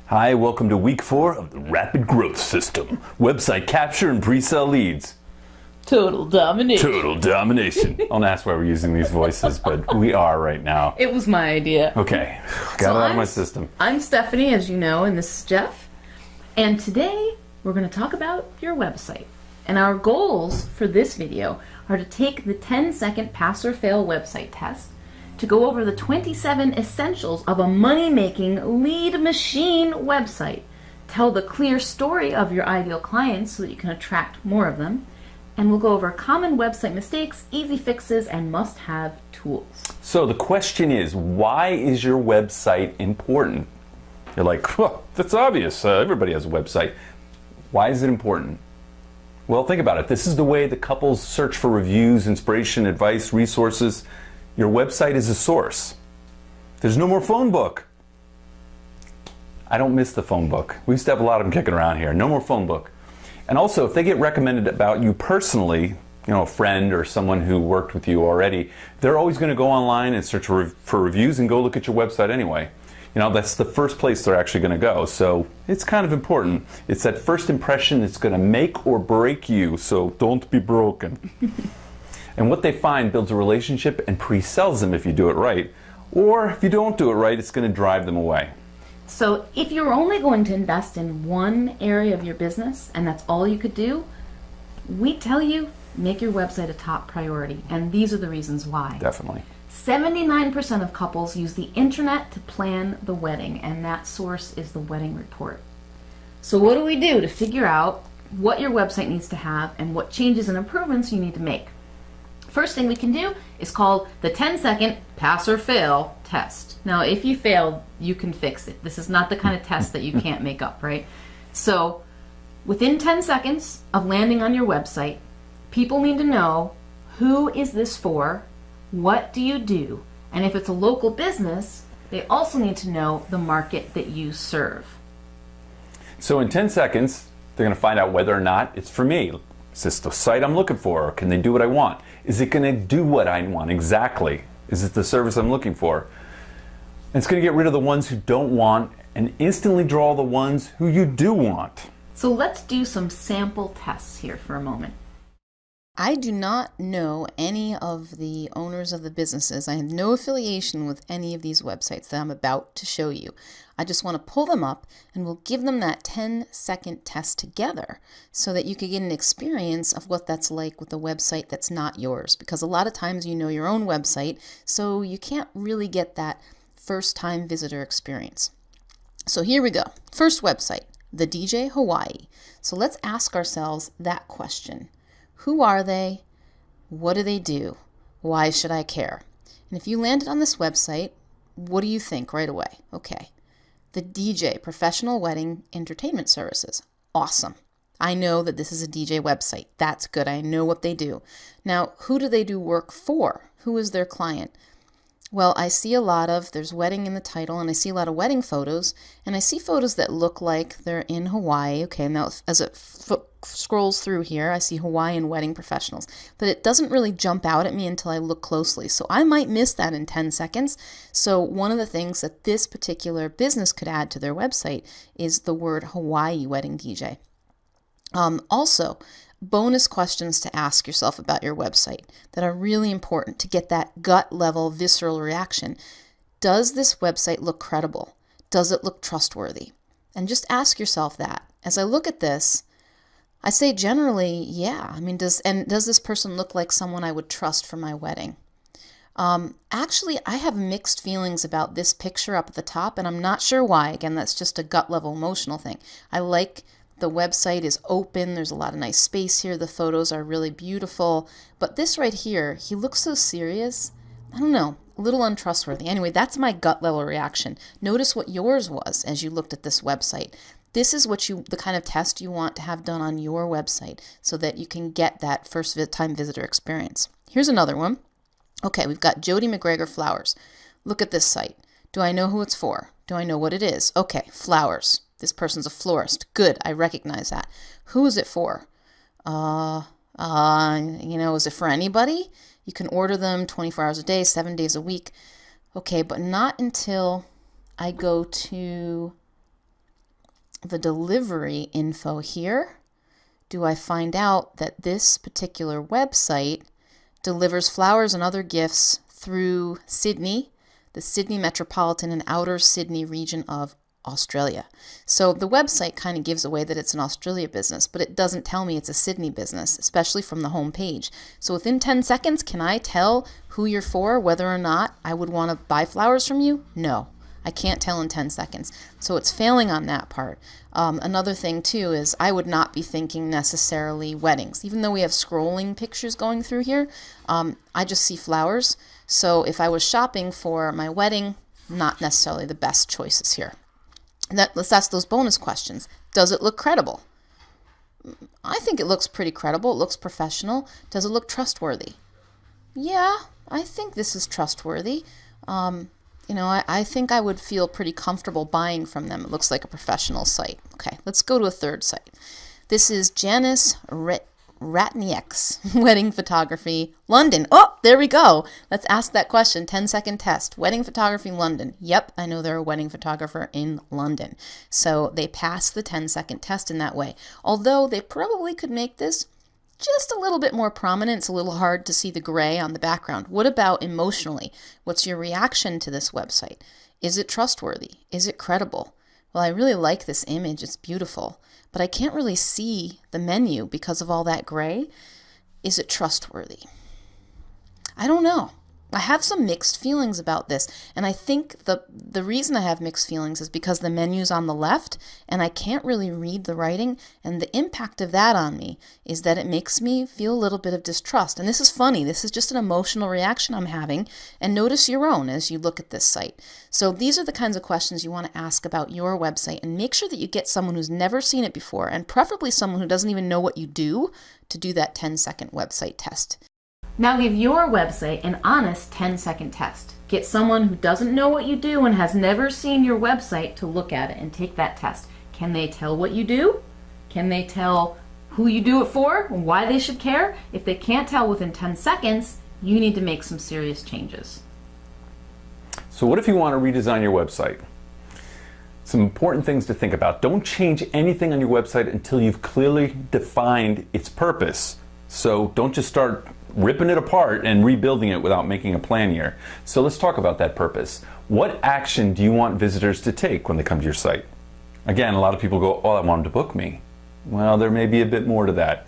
Hi, welcome to week 4 of the Rapid Growth System. Website capture and pre-sell leads. Total domination. Total domination. Don't ask why we're using these voices, but we are right now. It was my idea. Okay, got it out of my system. I'm Stephanie, as you know, and this is Jeff. And today we're going to talk about your website. And our goals for this video are to take the 10-second pass or fail website test, to go over the 27 essentials of a money-making lead machine website, tell the clear story of your ideal clients so that you can attract more of them, and we'll go over common website mistakes, easy fixes, and must-have tools. So the question is, why is your website important? You're like, well, that's obvious. Everybody has a website. Why is it important? Well, think about it. This is the way the couples search for reviews, inspiration, advice, resources. Your website is a source. There's no more phone book. I don't miss the phone book. We used to have a lot of them kicking around here. No more phone book. And also, if they get recommended about you personally, a friend or someone who worked with you already, they're always going to go online and search for reviews and go look at your website anyway. That's the first place they're actually going to go. So it's kind of important. It's that first impression that's going to make or break you, so don't be broken. And what they find builds a relationship and pre-sells them if you do it right. Or if you don't do it right, it's going to drive them away. So if you're only going to invest in one area of your business and that's all you could do, we tell you, make your website a top priority. And these are the reasons why. Definitely. 79% of couples use the internet to plan the wedding, and that source is the Wedding Report. So what do we do to figure out what your website needs to have and what changes and improvements you need to make? First thing we can do is called the 10-second pass or fail test. Now, if you failed, you can fix it. This is not the kind of test that you can't make up, right? So, within 10 seconds of landing on your website, people need to know, who is this for? What do you do? And if it's a local business, they also need to know the market that you serve. So in 10 seconds, they're going to find out whether or not it's for me. Is this the site I'm looking for? Or can they do what I want? Is it going to do what I want exactly? Is it the service I'm looking for? And it's going to get rid of the ones who don't want and instantly draw the ones who you do want. So let's do some sample tests here for a moment. I do not know any of the owners of the businesses. I have no affiliation with any of these websites that I'm about to show you. I just want to pull them up and we'll give them that 10-second test together so that you can get an experience of what that's like with a website that's not yours. Because a lot of times you know your own website, so you can't really get that first-time visitor experience. So here we go. First website, the DJ Hawaii. So let's ask ourselves that question. Who are they? What do they do? Why should I care? And if you landed on this website, what do you think right away? Okay. The DJ, Professional Wedding Entertainment Services. Awesome. I know that this is a DJ website. That's good. I know what they do. Now, who do they do work for? Who is their client? Well, I see there's wedding in the title, and I see a lot of wedding photos, and I see photos that look like they're in Hawaii. Okay, now as it scrolls through here, I see Hawaiian wedding professionals, but it doesn't really jump out at me until I look closely. So I might miss that in 10 seconds. So one of the things that this particular business could add to their website is the word Hawaii wedding DJ. Also, bonus questions to ask yourself about your website that are really important to get that gut level visceral reaction. Does this website look credible? Does it look trustworthy? And just ask yourself that. As I look at this, I say generally, yeah. I mean, does this person look like someone I would trust for my wedding? Actually, I have mixed feelings about this picture up at the top, and I'm not sure why. Again, that's just a gut level emotional thing. I like the website is open. There's a lot of nice space here. The photos are really beautiful. But this right here, he looks so serious. I don't know, a little untrustworthy. Anyway, that's my gut level reaction. Notice what yours was as you looked at this website. This is the kind of test you want to have done on your website so that you can get that first time visitor experience. Here's another one. Okay, we've got Jody McGregor Flowers. Look at this site. Do I know who it's for? Do I know what it is? Okay, flowers. This person's a florist. Good, I recognize that. Who is it for? Is it for anybody? You can order them 24 hours a day, 7 days a week. Okay, but not until I go to the delivery info here, do I find out that this particular website delivers flowers and other gifts through Sydney, the Sydney metropolitan and outer Sydney region of Australia. So the website kind of gives away that it's an Australia business, but it doesn't tell me it's a Sydney business, especially from the home page. So within 10 seconds, can I tell who you're for, whether or not I would want to buy flowers from you? No, I can't tell in 10 seconds. So it's failing on that part. Another thing too is I would not be thinking necessarily weddings. Even though we have scrolling pictures going through here, I just see flowers. So if I was shopping for my wedding, not necessarily the best choices here. Let's ask those bonus questions. Does it look credible? I think it looks pretty credible. It looks professional. Does it look trustworthy? Yeah, I think this is trustworthy. I think I would feel pretty comfortable buying from them. It looks like a professional site. Okay, let's go to a third site. This is Janice Ratniek's Wedding Photography, London. Oh, there we go. Let's ask that question. 10-second test. Wedding Photography, London. Yep, I know they're a wedding photographer in London. So they passed the 10-second test in that way. Although they probably could make this just a little bit more prominent. It's a little hard to see the gray on the background. What about emotionally? What's your reaction to this website? Is it trustworthy? Is it credible? Well, I really like this image. It's beautiful. But I can't really see the menu because of all that gray. Is it trustworthy? I don't know. I have some mixed feelings about this, and I think the reason I have mixed feelings is because the menu's on the left, and I can't really read the writing, and the impact of that on me is that it makes me feel a little bit of distrust. And this is funny. This is just an emotional reaction I'm having, and notice your own as you look at this site. So these are the kinds of questions you want to ask about your website, and make sure that you get someone who's never seen it before, and preferably someone who doesn't even know what you do, to do that 10-second website test. Now give your website an honest 10-second test. Get someone who doesn't know what you do and has never seen your website to look at it and take that test. Can they tell what you do? Can they tell who you do it for? Why they should care? If they can't tell within 10 seconds, you need to make some serious changes. So what if you want to redesign your website? Some important things to think about. Don't change anything on your website until you've clearly defined its purpose. So don't just start ripping it apart and rebuilding it without making a plan here. So let's talk about that purpose. What action do you want visitors to take when they come to your site? Again, a lot of people go, oh, I want them to book me. Well, there may be a bit more to that.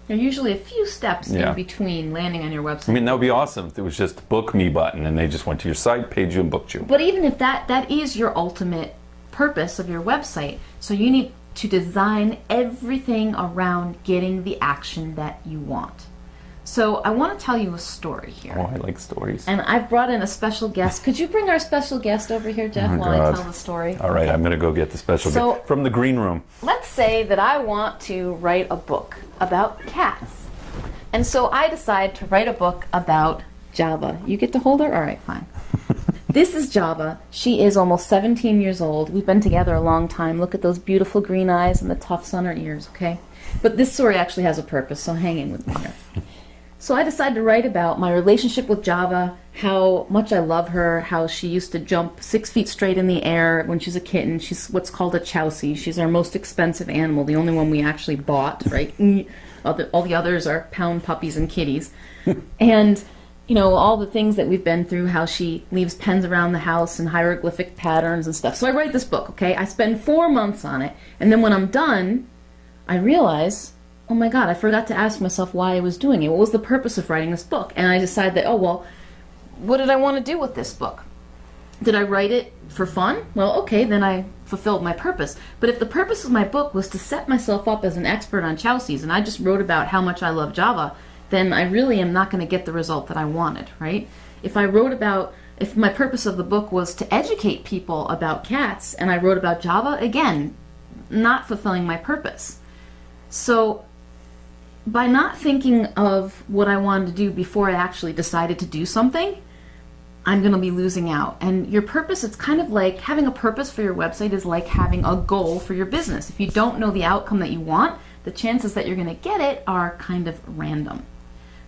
There are usually a few steps in between landing on your website. I mean, that would be awesome if it was just a book me button and they just went to your site, paid you, and booked you. But even if that is your ultimate purpose of your website, so you need to design everything around getting the action that you want. So I want to tell you a story here. Oh, I like stories. And I've brought in a special guest. Could you bring our special guest over here, Jeff, while I tell the story? All right, I'm going to go get the special guest from the green room. Let's say that I want to write a book about cats. And so I decide to write a book about Java. You get to hold her? All right, fine. This is Java. She is almost 17 years old. We've been together a long time. Look at those beautiful green eyes and the tufts on her ears, okay? But this story actually has a purpose, so hang in with me here. So I decided to write about my relationship with Java, how much I love her, how she used to jump 6 feet straight in the air when she was a kitten. She's what's called a Chowsie. She's our most expensive animal, the only one we actually bought, right? All the others are pound puppies and kitties. And, you know, all the things that we've been through, how she leaves pens around the house and hieroglyphic patterns and stuff. So I write this book, okay? I spend 4 months on it, and then when I'm done, I realize, oh my God, I forgot to ask myself why I was doing it. What was the purpose of writing this book? And I decided that, oh, well, what did I want to do with this book? Did I write it for fun? Well, okay, then I fulfilled my purpose. But if the purpose of my book was to set myself up as an expert on Chowsies, and I just wrote about how much I love Java, then I really am not going to get the result that I wanted, right? If my purpose of the book was to educate people about cats, and I wrote about Java, again, not fulfilling my purpose. So by not thinking of what I wanted to do before I actually decided to do something, I'm going to be losing out. And your purpose, it's kind of like having a purpose for your website is like having a goal for your business. If you don't know the outcome that you want, the chances that you're going to get it are kind of random.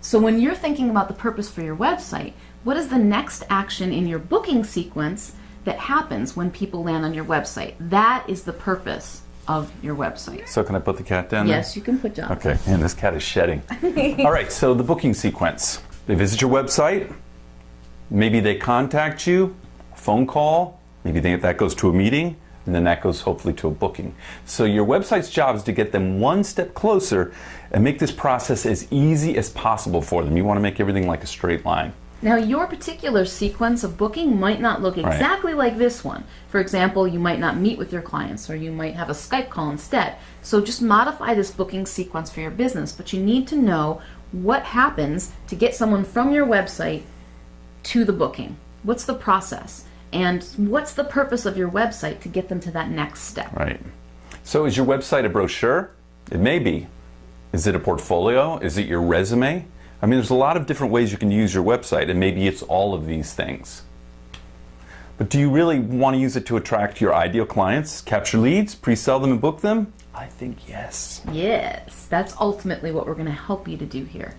So when you're thinking about the purpose for your website, what is the next action in your booking sequence that happens when people land on your website. That is the purpose of your website. So can I put the cat down there? Yes, you can put John. Okay, and this cat is shedding. All right, so the booking sequence. They visit your website, maybe they contact you, phone call, maybe that goes to a meeting, and then that goes hopefully to a booking. So your website's job is to get them one step closer and make this process as easy as possible for them. You want to make everything like a straight line. Now, your particular sequence of booking might not look exactly like this one. For example, you might not meet with your clients, or you might have a Skype call instead. So just modify this booking sequence for your business, but you need to know what happens to get someone from your website to the booking. What's the process? And what's the purpose of your website to get them to that next step? Right. So is your website a brochure? It may be. Is it a portfolio? Is it your resume? I mean, there's a lot of different ways you can use your website, and maybe it's all of these things. But do you really want to use it to attract your ideal clients, capture leads, pre-sell them and book them? I think yes. Yes, that's ultimately what we're going to help you to do here.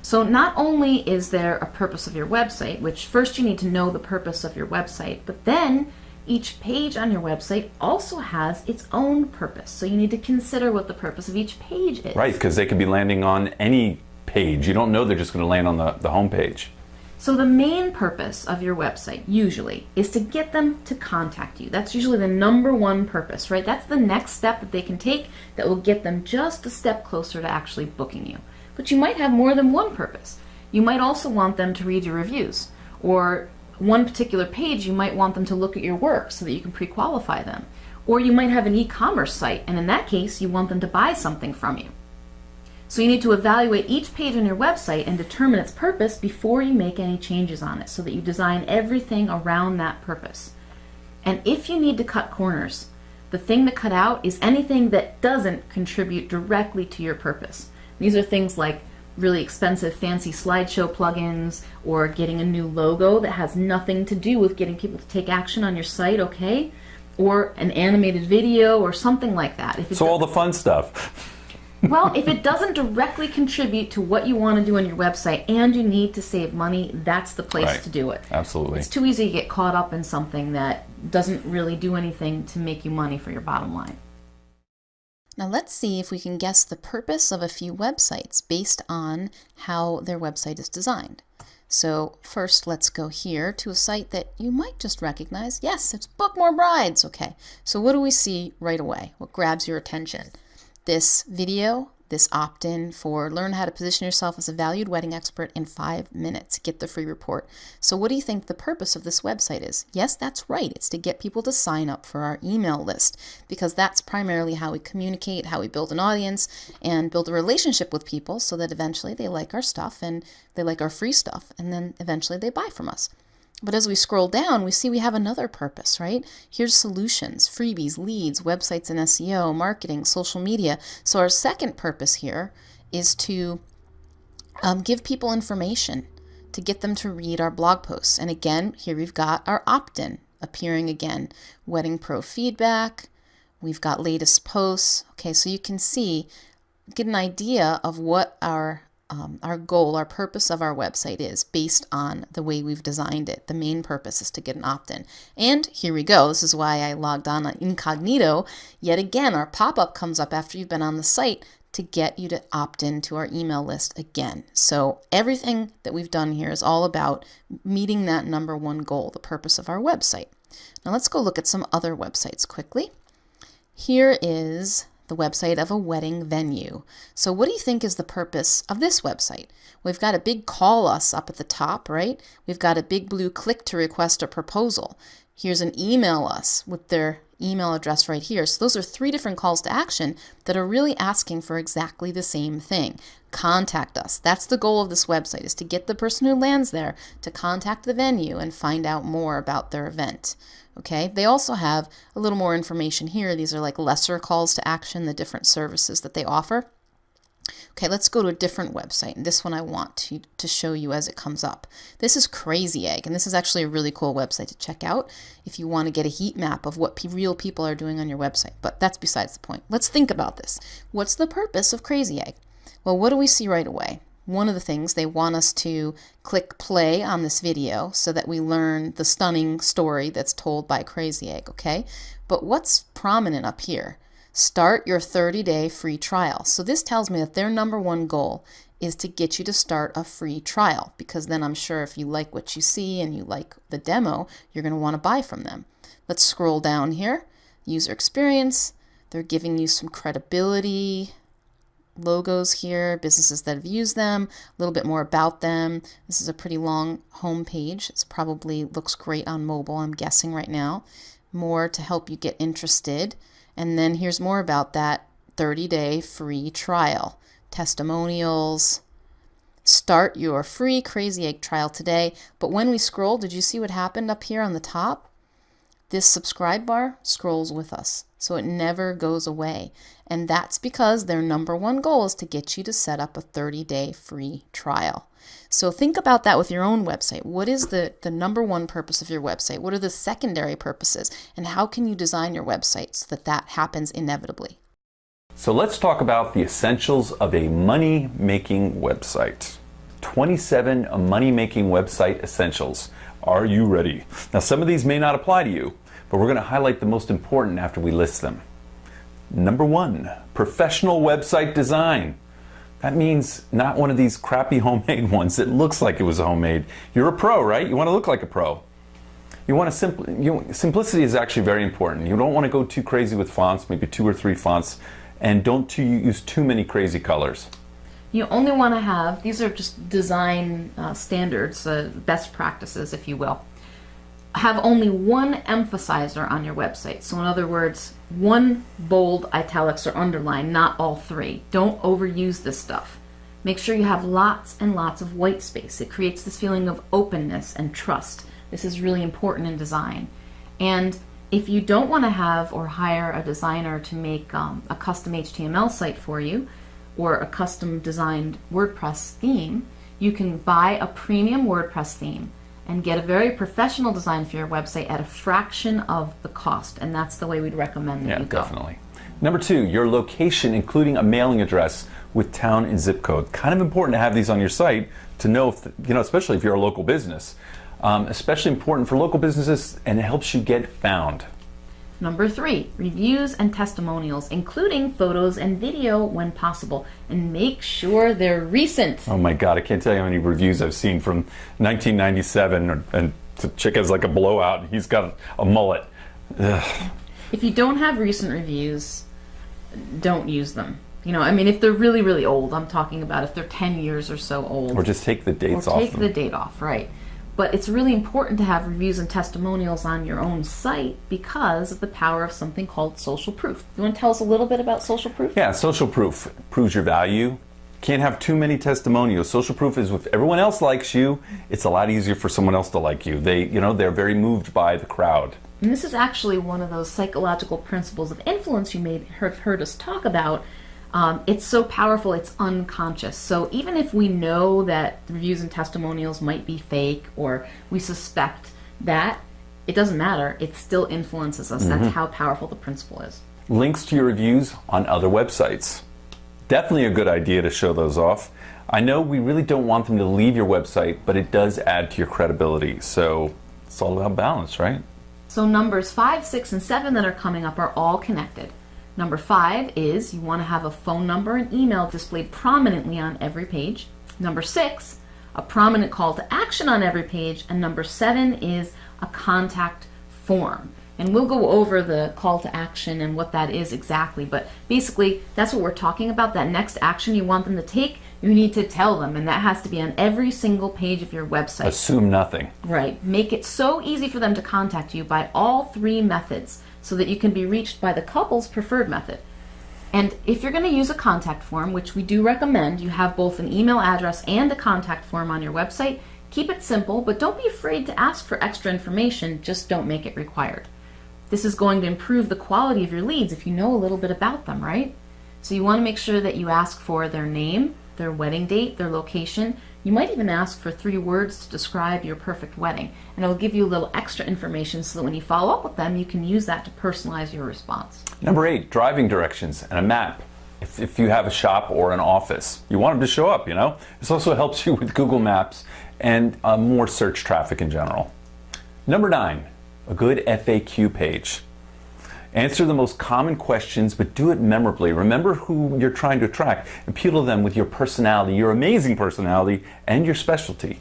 So not only is there a purpose of your website, which first you need to know the purpose of your website, but then each page on your website also has its own purpose. So you need to consider what the purpose of each page is. Right, because they could be landing on any page. You don't know they're just going to land on the home page. So the main purpose of your website usually is to get them to contact you. That's usually the number one purpose, right? That's the next step that they can take that will get them just a step closer to actually booking you. But you might have more than one purpose. You might also want them to read your reviews, or one particular page you might want them to look at your work so that you can pre-qualify them. Or you might have an e-commerce site, and in that case you want them to buy something from you. So you need to evaluate each page on your website and determine its purpose before you make any changes on it, so that you design everything around that purpose. And if you need to cut corners, the thing to cut out is anything that doesn't contribute directly to your purpose. These are things like really expensive fancy slideshow plugins, or getting a new logo that has nothing to do with getting people to take action on your site, okay? Or an animated video or something like that. So all the fun stuff. Well, if it doesn't directly contribute to what you want to do on your website and you need to save money, that's the place to do it. Absolutely. It's too easy to get caught up in something that doesn't really do anything to make you money for your bottom line. Now let's see if we can guess the purpose of a few websites based on how their website is designed. So first, let's go here to a site that you might just recognize. Yes, it's Book More Brides. Okay, so what do we see right away? What grabs your attention? This video, this opt-in for learn how to position yourself as a valued wedding expert in 5 minutes. Get the free report. So what do you think the purpose of this website is? Yes, that's right. It's to get people to sign up for our email list, because that's primarily how we communicate, how we build an audience and build a relationship with people, so that eventually they like our stuff and they like our free stuff, and then eventually they buy from us. But as we scroll down, we see we have another purpose, right? Here's solutions, freebies, leads, websites and SEO, marketing, social media. So our second purpose here is to give people information, to get them to read our blog posts. And again, here we've got our opt-in appearing again. Wedding Pro feedback. We've got latest posts. Okay, so you can see, get an idea of what our goal, our purpose of our website is based on the way we've designed it. The main purpose is to get an opt-in. And here we go. This is why I logged on incognito. Yet again, our pop-up comes up after you've been on the site to get you to opt in to our email list again. So everything that we've done here is all about meeting that number one goal, the purpose of our website. Now let's go look at some other websites quickly. Here is the website of a wedding venue. So what do you think is the purpose of this website? We've got a big call us up at the top, right? We've got a big blue click to request a proposal. Here's an email us with their email address right here. So those are 3 different calls to action that are really asking for exactly the same thing. Contact us. That's the goal of this website, is to get the person who lands there to contact the venue and find out more about their event. Okay, they also have a little more information here. These are like lesser calls to action, the different services that they offer. Okay, let's go to a different website, and this one I want to show you as it comes up. This is Crazy Egg, and this is actually a really cool website to check out if you want to get a heat map of what real people are doing on your website, but that's besides the point. Let's think about this. What's the purpose of Crazy Egg? Well, what do we see right away? one of the things they want us to click play on this video so that we learn the stunning story that's told by Crazy Egg, okay? But what's prominent up here? Start your 30-day free trial. So this tells me that their number one goal is to get you to start a free trial, because then I'm sure if you like what you see and you like the demo, you're going to want to buy from them. Let's scroll down here. User experience. They're giving you some credibility logos here, businesses that have used them, a little bit more about them. This is a pretty long home page. It probably looks great on mobile, I'm guessing right now. More to help you get interested. And then here's more about that 30-day free trial. Testimonials. Start your free Crazy Egg trial today. But when we scroll, did you see what happened up here on the top? This subscribe bar scrolls with us, so it never goes away. And that's because their number one goal is to get you to set up a 30-day free trial. So think about that with your own website. What is the number one purpose of your website? What are the secondary purposes? And how can you design your website so that that happens inevitably? So let's talk about the essentials of a money-making website. 27 money-making website essentials. Are you ready? Now, some of these may not apply to you, but we're going to highlight the most important after we list them. Number 1, professional website design. That means not one of these crappy homemade ones that looks like it was homemade. You're a pro, right? You want to look like a pro. You want to simplicity is actually very important. You don't want to go too crazy with fonts, maybe 2 or 3 fonts, and don't use too many crazy colors. You only want to have, these are just design standards, best practices, if you will. Have only one emphasizer on your website. So in other words, one bold, italics, or underline, not all 3. Don't overuse this stuff. Make sure you have lots and lots of white space. It creates this feeling of openness and trust. This is really important in design. And if you don't want to have or hire a designer to make a custom HTML site for you, or a custom designed WordPress theme, you can buy a premium WordPress theme and get a very professional design for your website at a fraction of the cost. And that's the way we'd recommend that you go. Yeah, definitely. Number 2, your location, including a mailing address with town and zip code. Kind of important to have these on your site to know, if, especially if you're a local business. Especially important for local businesses, and it helps you get found. Number 3, reviews and testimonials, including photos and video when possible, and make sure they're recent. Oh my God, I can't tell you how many reviews I've seen from 1997, and the chick has like a blowout, and he's got a mullet. Ugh. If you don't have recent reviews, don't use them. If they're really, really old, I'm talking about if they're 10 years or so old. Or just take the dates off. Or take the date off, right. But it's really important to have reviews and testimonials on your own site because of the power of something called social proof. You want to tell us a little bit about social proof? Yeah, social proof proves your value. Can't have too many testimonials. Social proof is if everyone else likes you, it's a lot easier for someone else to like you. They're very moved by the crowd. And this is actually one of those psychological principles of influence you may have heard us talk about. It's so powerful, it's unconscious. So even if we know that reviews and testimonials might be fake, or we suspect that, it doesn't matter. It still influences us. That's how powerful the principle is. Links to your reviews on other websites. Definitely a good idea to show those off. I know we really don't want them to leave your website, but it does add to your credibility. So it's all about balance, right? So numbers 5, 6, and 7 that are coming up are all connected. Number 5 is you want to have a phone number and email displayed prominently on every page. Number 6, a prominent call to action on every page. And number 7 is a contact form. And we'll go over the call to action and what that is exactly. But basically, that's what we're talking about. That next action you want them to take, you need to tell them. And that has to be on every single page of your website. Assume nothing. Right. Make it so easy for them to contact you by all 3 methods, so that you can be reached by the couple's preferred method. And if you're going to use a contact form, which we do recommend, you have both an email address and a contact form on your website, keep it simple, but don't be afraid to ask for extra information, just don't make it required. This is going to improve the quality of your leads if you know a little bit about them, right? So you want to make sure that you ask for their name, their wedding date, their location. You might even ask for 3 words to describe your perfect wedding, and it'll give you a little extra information so that when you follow up with them, you can use that to personalize your response. Number 8, driving directions and a map. if you have a shop or an office. You want them to show up, you know? This also helps you with Google Maps and more search traffic in general. Number 9, a good FAQ page. Answer the most common questions, but do it memorably. Remember who you're trying to attract. Appeal to them with your personality, your amazing personality, and your specialty.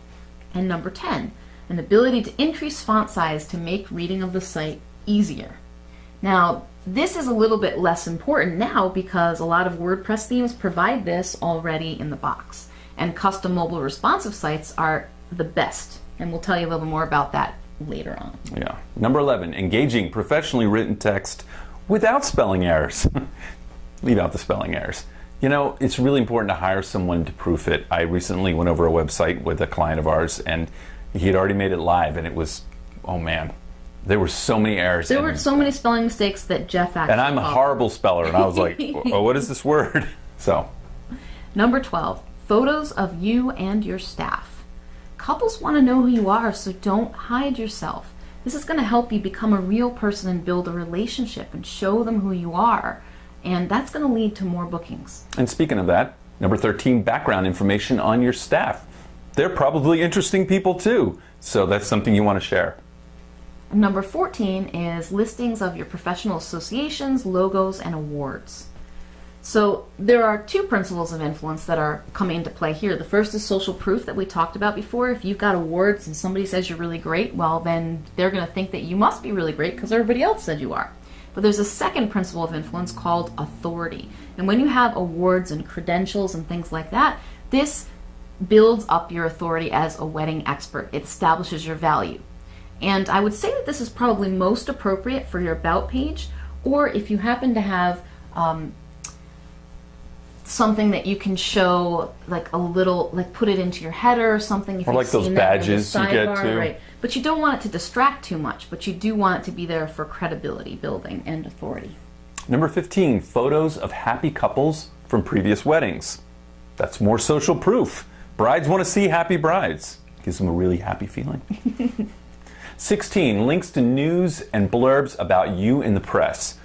And number 10, an ability to increase font size to make reading of the site easier. Now, this is a little bit less important now because a lot of WordPress themes provide this already in the box. And custom mobile responsive sites are the best. And we'll tell you a little more about that later on. Yeah. Number 11, engaging professionally written text without spelling errors. Leave out the spelling errors. You know, it's really important to hire someone to proof it. I recently went over a website with a client of ours, and he had already made it live, and it was, oh man, there were so many errors. There were so many spelling mistakes that Jeff actually And I'm a horrible speller, and I was like, oh, what is this word? So. Number 12, photos of you and your staff. Couples want to know who you are, so don't hide yourself. This is going to help you become a real person and build a relationship and show them who you are. And that's going to lead to more bookings. And speaking of that, number 13, background information on your staff. They're probably interesting people too, so that's something you want to share. Number 14 is listings of your professional associations, logos, and awards. So there are 2 principles of influence that are coming into play here. The first is social proof that we talked about before. If you've got awards and somebody says you're really great, well then they're going to think that you must be really great because everybody else said you are. But there's a second principle of influence called authority. And when you have awards and credentials and things like that, this builds up your authority as a wedding expert. It establishes your value. And I would say that this is probably most appropriate for your about page, or if you happen to have something that you can show, like a little, like put it into your header or something. If or like those badges you get too. Right. But you don't want it to distract too much, but you do want it to be there for credibility building and authority. Number 15, photos of happy couples from previous weddings. That's more social proof. Brides want to see happy brides. Gives them a really happy feeling. 16, links to news and blurbs about you in the press.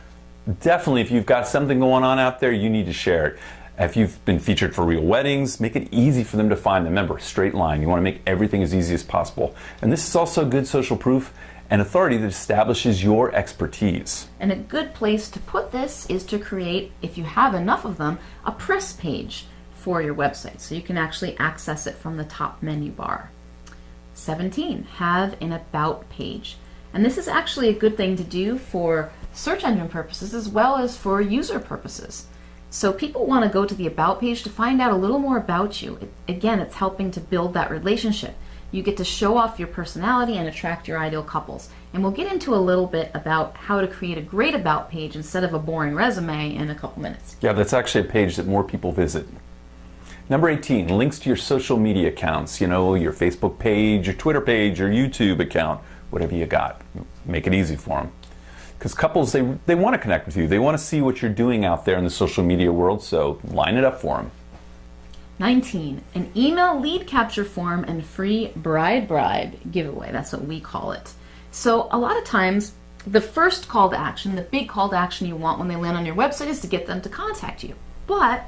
Definitely, if you've got something going on out there, you need to share it. If you've been featured for real weddings, make it easy for them to find. Remember, straight line. You want to make everything as easy as possible. And this is also good social proof and authority that establishes your expertise. And a good place to put this is to create, if you have enough of them, a press page for your website. So you can actually access it from the top menu bar. 17, have an about page. And this is actually a good thing to do for search engine purposes as well as for user purposes. So people want to go to the about page to find out a little more about you. Again, it's helping to build that relationship. You get to show off your personality and attract your ideal couples. And we'll get into a little bit about how to create a great about page instead of a boring resume in a couple minutes. Yeah, that's actually a page that more people visit. Number 18, links to your social media accounts. You know, your Facebook page, your Twitter page, your YouTube account, whatever you got. Make it easy for them. Because couples, they want to connect with you. They want to see what you're doing out there in the social media world, so line it up for them. 19, an email lead capture form and free bride giveaway. That's what we call it. So a lot of times, the first call to action, the big call to action you want when they land on your website is to get them to contact you. But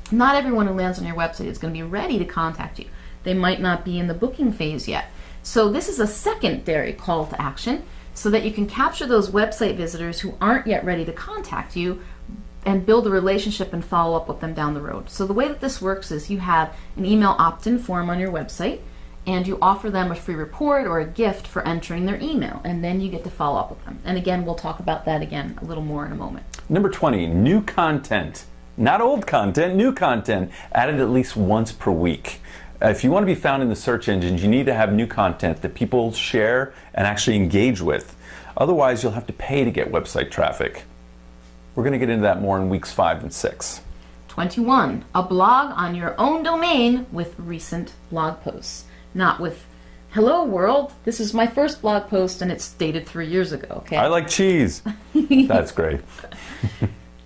not everyone who lands on your website is going to be ready to contact you. They might not be in the booking phase yet. So this is a secondary call to action so that you can capture those website visitors who aren't yet ready to contact you and build a relationship and follow up with them down the road. So the way that this works is you have an email opt-in form on your website and you offer them a free report or a gift for entering their email, and then you get to follow up with them. And again, we'll talk about that again a little more in a moment. Number 20, new content. Not old content, new content, added at least once per week. If you want to be found in the search engines, you need to have new content that people share and actually engage with. Otherwise, you'll have to pay to get website traffic. We're going to get into that more in weeks 5 and 6. 21, a blog on your own domain with recent blog posts. Not with, hello world, this is my first blog post and it's dated 3 years ago. Okay. I like cheese. That's great.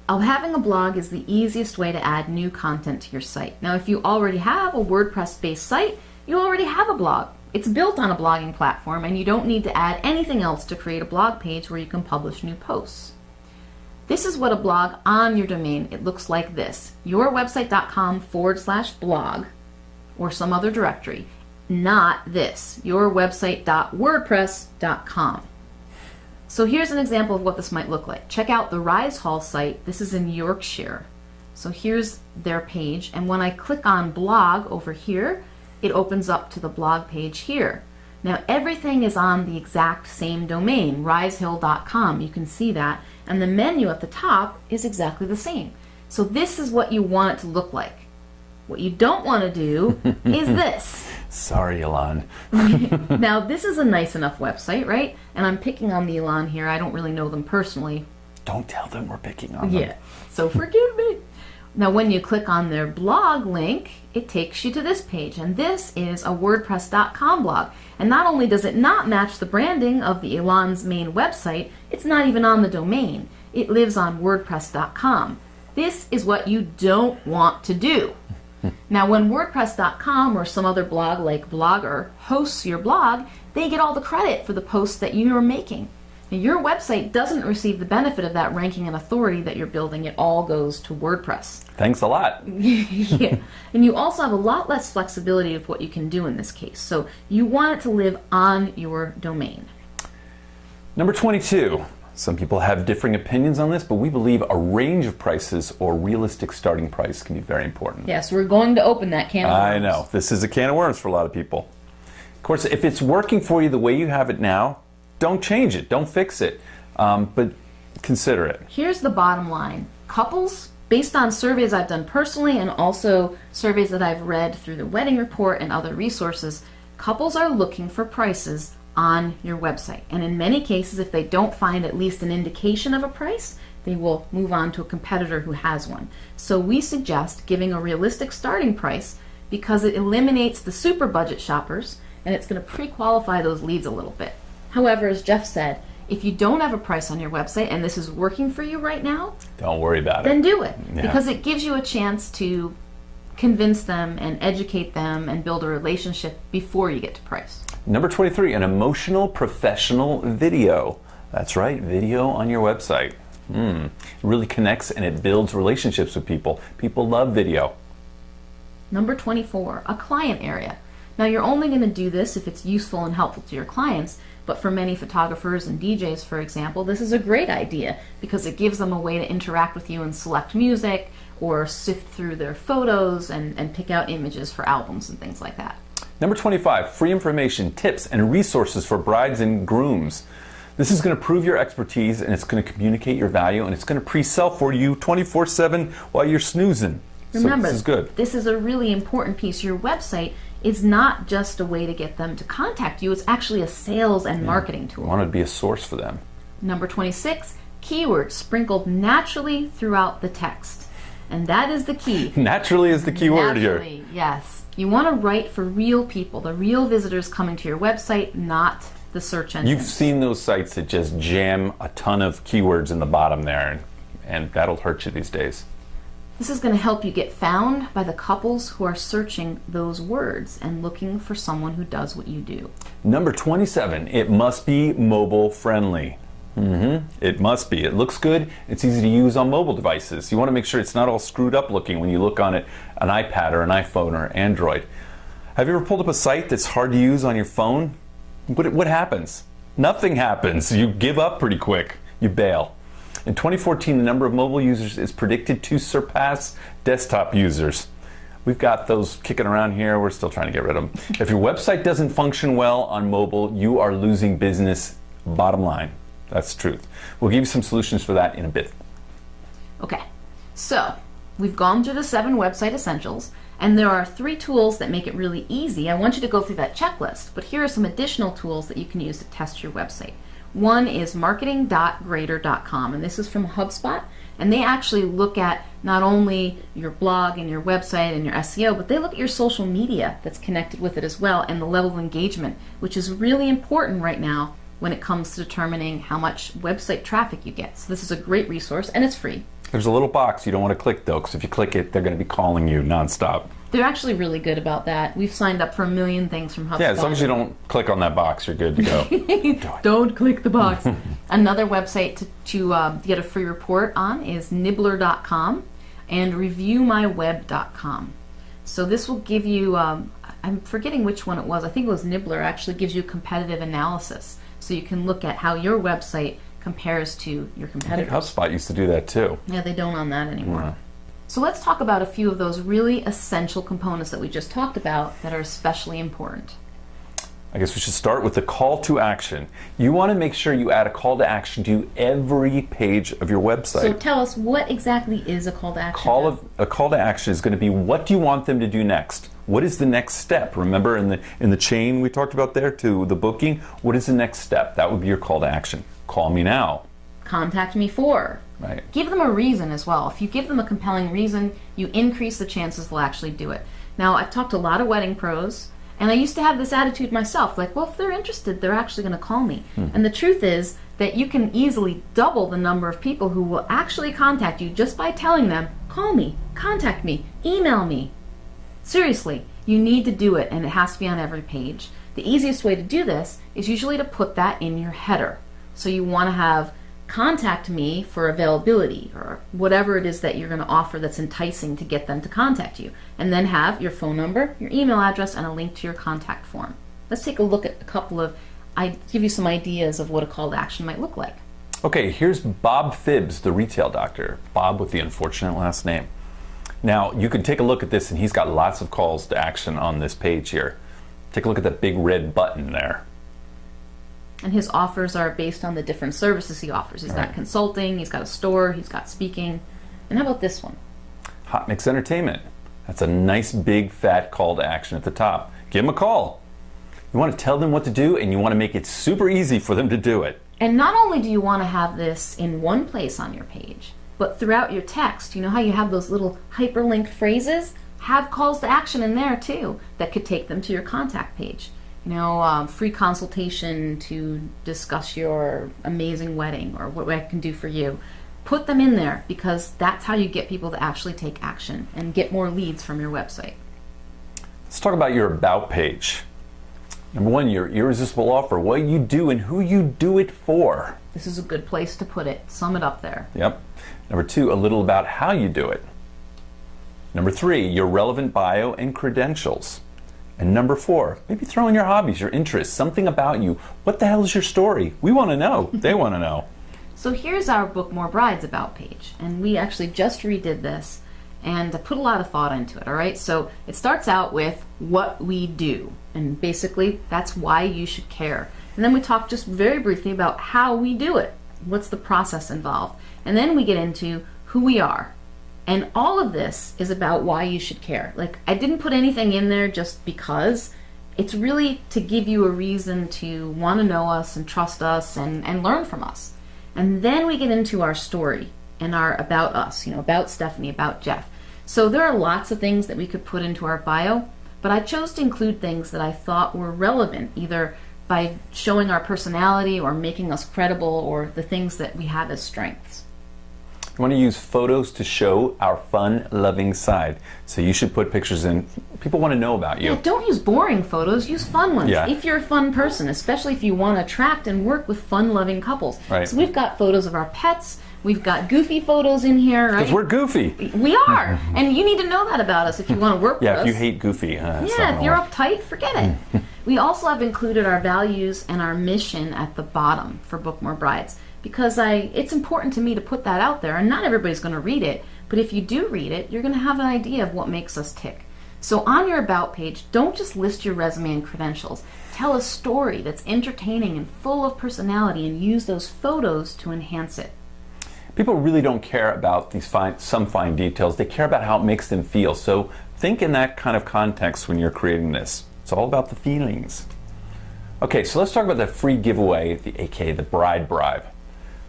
Having a blog is the easiest way to add new content to your site. Now, if you already have a WordPress-based site, you already have a blog. It's built on a blogging platform, and you don't need to add anything else to create a blog page where you can publish new posts. This is what a blog on your domain, it looks like this. yourwebsite.com/blog or some other directory, not this, yourwebsite.wordpress.com. So here's an example of what this might look like. Check out the Rise Hall site. This is in Yorkshire. So here's their page, and when I click on blog over here, it opens up to the blog page here. Now everything is on the exact same domain, risehill.com. You can see that, and the menu at the top is exactly the same. So this is what you want it to look like. What you don't want to do is this. Sorry, Elon. Now this is a nice enough website, right? And I'm picking on the Elon here. I don't really know them personally. Don't tell them we're picking on them. Yeah, so forgive me. Now when you click on their blog link, it takes you to this page, and this is a WordPress.com blog. And not only does it not match the branding of the Elon's main website, it's not even on the domain. It lives on WordPress.com. This is what you don't want to do. Now when WordPress.com or some other blog like Blogger hosts your blog, they get all the credit for the posts that you are making. Now, your website doesn't receive the benefit of that ranking and authority that you're building. It all goes to WordPress. Thanks a lot. Yeah. And you also have a lot less flexibility of what you can do in this case. So you want it to live on your domain. Number 22. Some people have differing opinions on this, but we believe a range of prices or realistic starting price can be very important. Yes, we're going to open that can of worms. I know. This is a can of worms for a lot of people. Of course, if it's working for you the way you have it now, don't change it. Don't fix it. But consider it. Here's the bottom line. Couples, based on surveys I've done personally and also surveys that I've read through the Wedding Report and other resources, couples are looking for prices on your website. And in many cases, if they don't find at least an indication of a price, they will move on to a competitor who has one. So we suggest giving a realistic starting price because it eliminates the super budget shoppers and it's going to pre-qualify those leads a little bit. However, as Jeff said, if you don't have a price on your website and this is working for you right now, don't worry about it. Then do it. Yeah. Because it gives you a chance to convince them and educate them and build a relationship before you get to price. Number 23, an emotional professional video. That's right, video on your website. It really connects and it builds relationships with people. People love video. Number 24, a client area. Now you're only going to do this if it's useful and helpful to your clients, but for many photographers and DJs, for example, this is a great idea because it gives them a way to interact with you and select music or sift through their photos and pick out images for albums and things like that. Number 25, free information, tips, and resources for brides and grooms. This is going to prove your expertise and it's going to communicate your value and it's going to pre-sell for you 24/7 while you're snoozing. Remember, so this is good. This is a really important piece. Your website is not just a way to get them to contact you, it's actually a sales and marketing tool. You want to be a source for them. Number 26, keywords sprinkled naturally throughout the text. And that is the key. Naturally is the key word here. Naturally, yes. You want to write for real people, the real visitors coming to your website, not the search engine. You've seen those sites that just jam a ton of keywords in the bottom there, and that'll hurt you these days. This is going to help you get found by the couples who are searching those words and looking for someone who does what you do. Number 27, it must be mobile friendly. It must be. It looks good. It's easy to use on mobile devices. You want to make sure it's not all screwed up looking when you look on it, an iPad or an iPhone or Android. Have you ever pulled up a site that's hard to use on your phone? What happens? Nothing happens. You give up pretty quick. You bail. In 2014, the number of mobile users is predicted to surpass desktop users. We've got those kicking around here. We're still trying to get rid of them. If your website doesn't function well on mobile, you are losing business. Bottom line. That's the truth. We'll give you some solutions for that in a bit. Okay, so we've gone through the 7 website essentials, and there are 3 tools that make it really easy. I want you to go through that checklist, but here are some additional tools that you can use to test your website. One is marketing.grader.com, and this is from HubSpot, and they actually look at not only your blog and your website and your SEO, but they look at your social media that's connected with it as well and the level of engagement, which is really important right now when it comes to determining how much website traffic you get. So this is a great resource, and it's free. There's a little box you don't want to click though, because if you click it, they're going to be calling you nonstop. They're actually really good about that. We've signed up for a million things from HubSpot. Yeah, as long as you don't click on that box, you're good to go. Don't click the box. Another website to get a free report on is Nibbler.com and ReviewMyWeb.com. So this will give you, I'm forgetting which one it was. I think it was Nibbler. Actually gives you competitive analysis, so you can look at how your website compares to your I think competitors. HubSpot used to do that too. Yeah, they don't on that anymore. No. So let's talk about a few of those really essential components that we just talked about that are especially important. I guess we should start with the call to action. You want to make sure you add a call to action to every page of your website. So tell us, what exactly is a call to action? A call to action is going to be, what do you want them to do next? What is the next step? Remember in the chain we talked about there to the booking, what is the next step? That would be your call to action. Call me now. Contact me for. Right. Give them a reason as well. If you give them a compelling reason, you increase the chances they'll actually do it. Now, I've talked to a lot of wedding pros, and I used to have this attitude myself, like, well, if they're interested, they're actually going to call me. And the truth is that you can easily double the number of people who will actually contact you just by telling them, call me, contact me, email me. Seriously, you need to do it, and it has to be on every page. The easiest way to do this is usually to put that in your header. So you want to have contact me for availability, or whatever it is that you're going to offer that's enticing to get them to contact you. And then have your phone number, your email address, and a link to your contact form. Let's take a look at a couple of, I give you some ideas of what a call to action might look like. Okay, here's Bob Phibbs, the retail doctor. Bob with the unfortunate last name. Now, you can take a look at this, and he's got lots of calls to action on this page here. Take a look at that big red button there. And his offers are based on the different services he offers. He's got consulting, he's got a store, he's got speaking. And how about this one? Hot Mix Entertainment. That's a nice big fat call to action at the top. Give them a call. You want to tell them what to do, and you want to make it super easy for them to do it. And not only do you want to have this in one place on your page, but throughout your text. You know how you have those little hyperlinked phrases? Have calls to action in there too that could take them to your contact page. You know, free consultation to discuss your amazing wedding, or what I can do for you. Put them in there, because that's how you get people to actually take action and get more leads from your website. Let's talk about your About page. Number one, your irresistible offer, what you do and who you do it for. This is a good place to put it. Sum it up there. Yep. Number two, a little about how you do it. Number three, your relevant bio and credentials. And number four, maybe throw in your hobbies, your interests, something about you. What the hell is your story? We want to know. They want to know. So here's our Book More Brides About page. And we actually just redid this and put a lot of thought into it, all right? So it starts out with what we do. And basically, that's why you should care. And then we talk just very briefly about how we do it. What's the process involved? And then we get into who we are. And all of this is about why you should care. Like, I didn't put anything in there just because. It's really to give you a reason to want to know us and trust us and learn from us. And then we get into our story and our about us, you know, about Stephanie, about Jeff. So there are lots of things that we could put into our bio, but I chose to include things that I thought were relevant, either by showing our personality or making us credible, or the things that we have as strengths. You want to use photos to show our fun-loving side. So you should put pictures in. People want to know about you. Yeah, don't use boring photos, use fun ones. Yeah. If you're a fun person, especially if you want to attract and work with fun-loving couples. Right. So we've got photos of our pets, we've got goofy photos in here, right? Because we're goofy. We are, and you need to know that about us if you want to work with us. Yeah, if you hate goofy. Yeah, if you're uptight, forget it. We also have included our values and our mission at the bottom for Book More Brides, because it's important to me to put that out there, and not everybody's going to read it, but if you do read it, you're going to have an idea of what makes us tick. So on your About page, don't just list your resume and credentials. Tell a story that's entertaining and full of personality, and use those photos to enhance it. People really don't care about these some fine details. They care about how it makes them feel. So think in that kind of context when you're creating this. It's all about the feelings. Okay, so let's talk about the free giveaway, aka the bride bribe.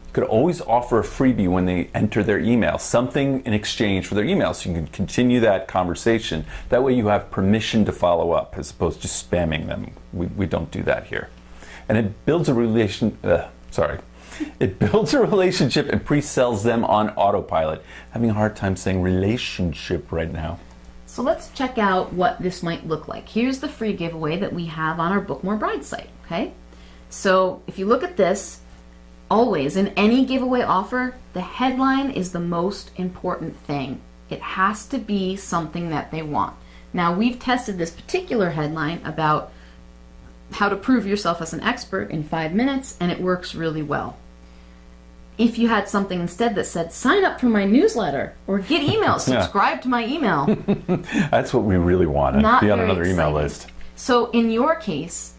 You could always offer a freebie when they enter their email, something in exchange for their email, so you can continue that conversation. That way you have permission to follow up, as opposed to spamming them. We don't do that here. And it builds a It builds a relationship and pre-sells them on autopilot. Having a hard time saying relationship right now. So let's check out what this might look like. Here's the free giveaway that we have on our Book More Bride site, okay? So if you look at this, always in any giveaway offer, the headline is the most important thing. It has to be something that they want. Now, we've tested this particular headline about how to prove yourself as an expert in 5 minutes, and it works really well. If you had something instead that said, sign up for my newsletter, or get emails, subscribe to my email. That's what we really want, to be on another email list. So in your case,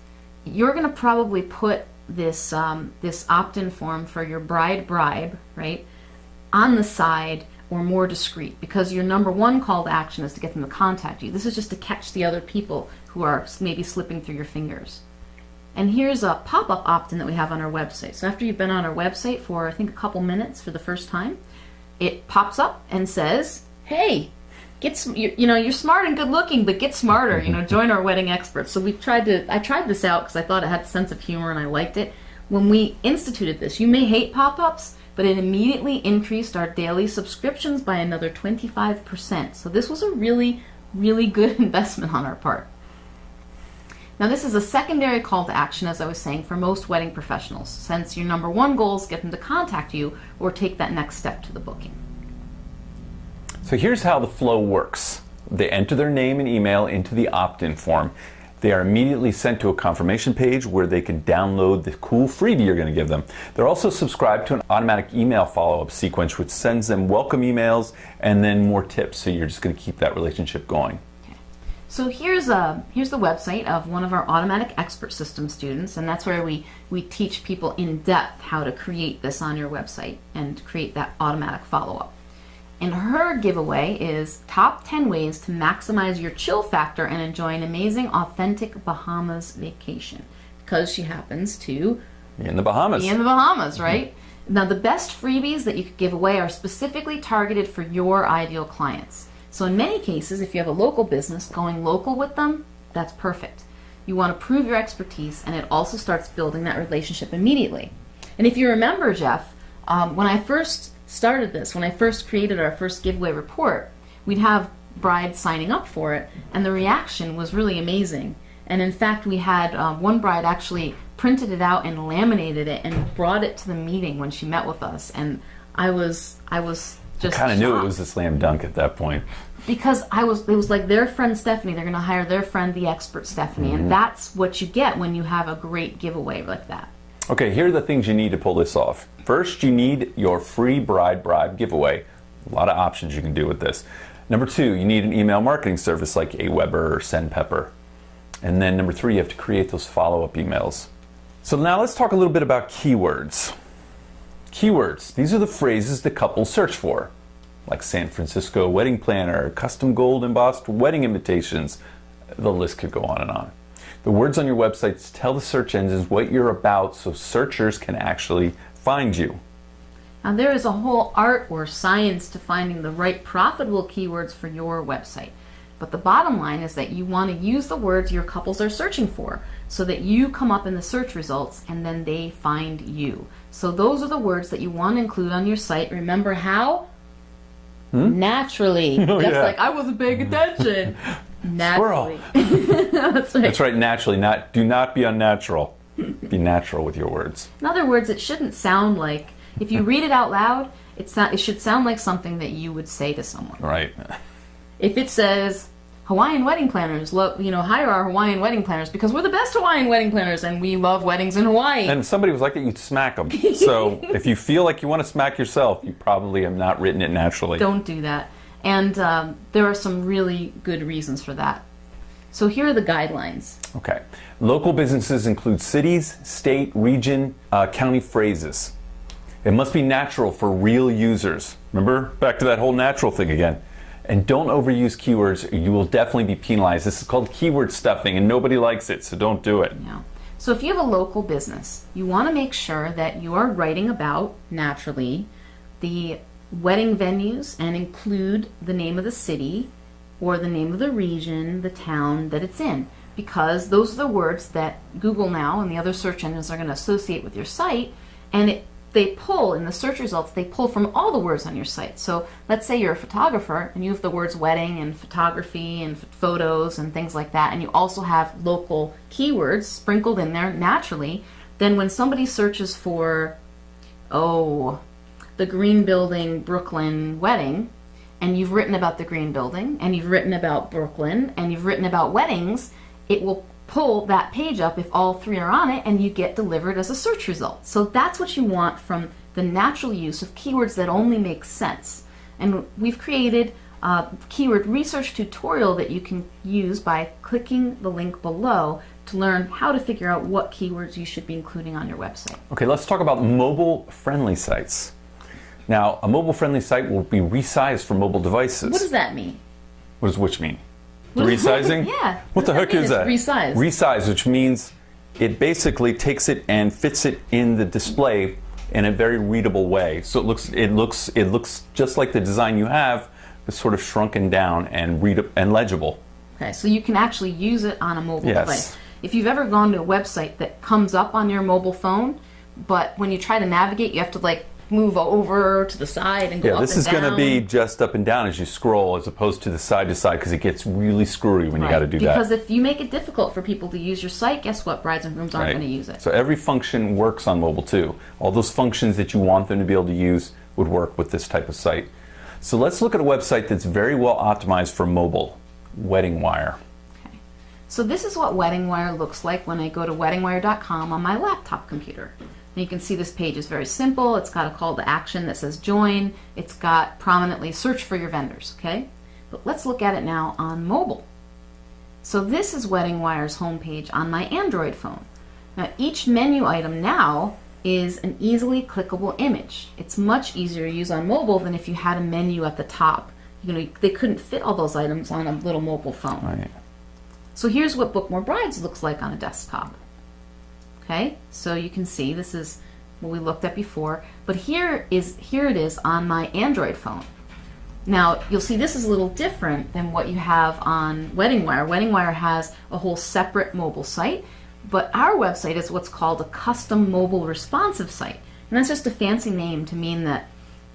you're going to probably put this, this opt-in form for your bride bribe, right, on the side or more discreet, because your number one call to action is to get them to contact you. This is just to catch the other people who are maybe slipping through your fingers. And here's a pop-up opt-in that we have on our website. So after you've been on our website for, I think, a couple minutes for the first time, it pops up and says, hey, you're smart and good looking, but get smarter, join our wedding experts. So I tried this out because I thought it had a sense of humor and I liked it. When we instituted this, you may hate pop-ups, but it immediately increased our daily subscriptions by another 25%. So this was a really, really good investment on our part. Now this is a secondary call to action, as I was saying, for most wedding professionals, since your number one goal is get them to contact you or take that next step to the booking. So here's how the flow works. They enter their name and email into the opt-in form. They are immediately sent to a confirmation page where they can download the cool freebie you're going to give them. They're also subscribed to an automatic email follow-up sequence, which sends them welcome emails and then more tips. So you're just going to keep that relationship going. So here's the website of one of our Automatic Expert System students, and that's where we teach people in depth how to create this on your website and create that automatic follow-up. And her giveaway is top 10 ways to maximize your chill factor and enjoy an amazing, authentic Bahamas vacation, because she happens to be in the Bahamas. Right? Now, the best freebies that you could give away are specifically targeted for your ideal clients. So in many cases, if you have a local business, going local with them, that's perfect. You want to prove your expertise, and it also starts building that relationship immediately. And if you remember, Jeff, when I first started this, when I first created our first giveaway report, we'd have brides signing up for it, and the reaction was really amazing. And in fact, we had one bride actually printed it out and laminated it and brought it to the meeting when she met with us, and I was just kind of knew it was a slam dunk at that point. Because it was like their friend Stephanie, they're going to hire their friend, the expert Stephanie, and that's what you get when you have a great giveaway like that. Okay, here are the things you need to pull this off. First, you need your free bride bribe giveaway. A lot of options you can do with this. Number 2, you need an email marketing service like Aweber or SendPepper. And then number 3, you have to create those follow-up emails. So now let's talk a little bit about keywords. Keywords, these are the phrases that couples search for, like San Francisco wedding planner, custom gold embossed wedding invitations. The list could go on and on. The words on your websites tell the search engines what you're about so searchers can actually find you. Now there is a whole art or science to finding the right profitable keywords for your website. But the bottom line is that you want to use the words your couples are searching for so that you come up in the search results and then they find you. So those are the words that you want to include on your site. Remember how? Naturally. That's like, I wasn't paying attention. Naturally. That's right. That's right, naturally. Do not be unnatural. Be natural with your words. In other words, it shouldn't sound like, if you read it out loud, it should sound like something that you would say to someone. Right. If it says, Hawaiian wedding planners, hire our Hawaiian wedding planners because we're the best Hawaiian wedding planners and we love weddings in Hawaii. And if somebody was like it, you'd smack them. So if you feel like you want to smack yourself, you probably have not written it naturally. Don't do that. And there are some really good reasons for that. So here are the guidelines. Okay. Local businesses include cities, state, region, county phrases. It must be natural for real users. Remember? Back to that whole natural thing again. And don't overuse keywords, or you will definitely be penalized. This is called keyword stuffing, and nobody likes it, so don't do it. Yeah. So if you have a local business, you want to make sure that you are writing about, naturally, the wedding venues and include the name of the city or the name of the region, the town that it's in, because those are the words that Google now and the other search engines are going to associate with your site, and they pull in the search results, they pull from all the words on your site. So let's say you're a photographer and you have the words wedding and photography and photos and things like that, and you also have local keywords sprinkled in there naturally. Then when somebody searches for, oh, the Green Building Brooklyn wedding, and you've written about the Green Building, and you've written about Brooklyn, and you've written about weddings, it will pull that page up if all three are on it, and you get delivered as a search result. So that's what you want from the natural use of keywords that only make sense. And we've created a keyword research tutorial that you can use by clicking the link below to learn how to figure out what keywords you should be including on your website. Okay, let's talk about mobile-friendly sites. Now, a mobile-friendly site will be resized for mobile devices. What does that mean? What does which mean? The resizing? Yeah. What the heck is that? Resize. Resize, which means it basically takes it and fits it in the display in a very readable way. So it looks just like the design you have, but sort of shrunken down and legible. Okay, so you can actually use it on a mobile Yes. device. If you've ever gone to a website that comes up on your mobile phone, but when you try to navigate, you have to like move over to the side and go up and down. Yeah, this is going to be just up and down as you scroll, as opposed to the side to side, because it gets really screwy when you got to do that. Because if you make it difficult for people to use your site, guess what? Brides and grooms aren't going to use it. So every function works on mobile too. All those functions that you want them to be able to use would work with this type of site. So let's look at a website that's very well optimized for mobile, WeddingWire. Okay. So this is what WeddingWire looks like when I go to weddingwire.com on my laptop computer. And you can see this page is very simple. It's got a call to action that says join. It's got prominently search for your vendors, okay? But let's look at it now on mobile. So this is WeddingWire's homepage on my Android phone. Now each menu item now is an easily clickable image. It's much easier to use on mobile than if you had a menu at the top. You know, they couldn't fit all those items on a little mobile phone. Right. So here's what Book More Brides looks like on a desktop. Okay, so you can see this is what we looked at before, but here it is on my Android phone. Now you'll see this is a little different than what you have on WeddingWire. WeddingWire has a whole separate mobile site, but our website is what's called a custom mobile responsive site. And that's just a fancy name to mean that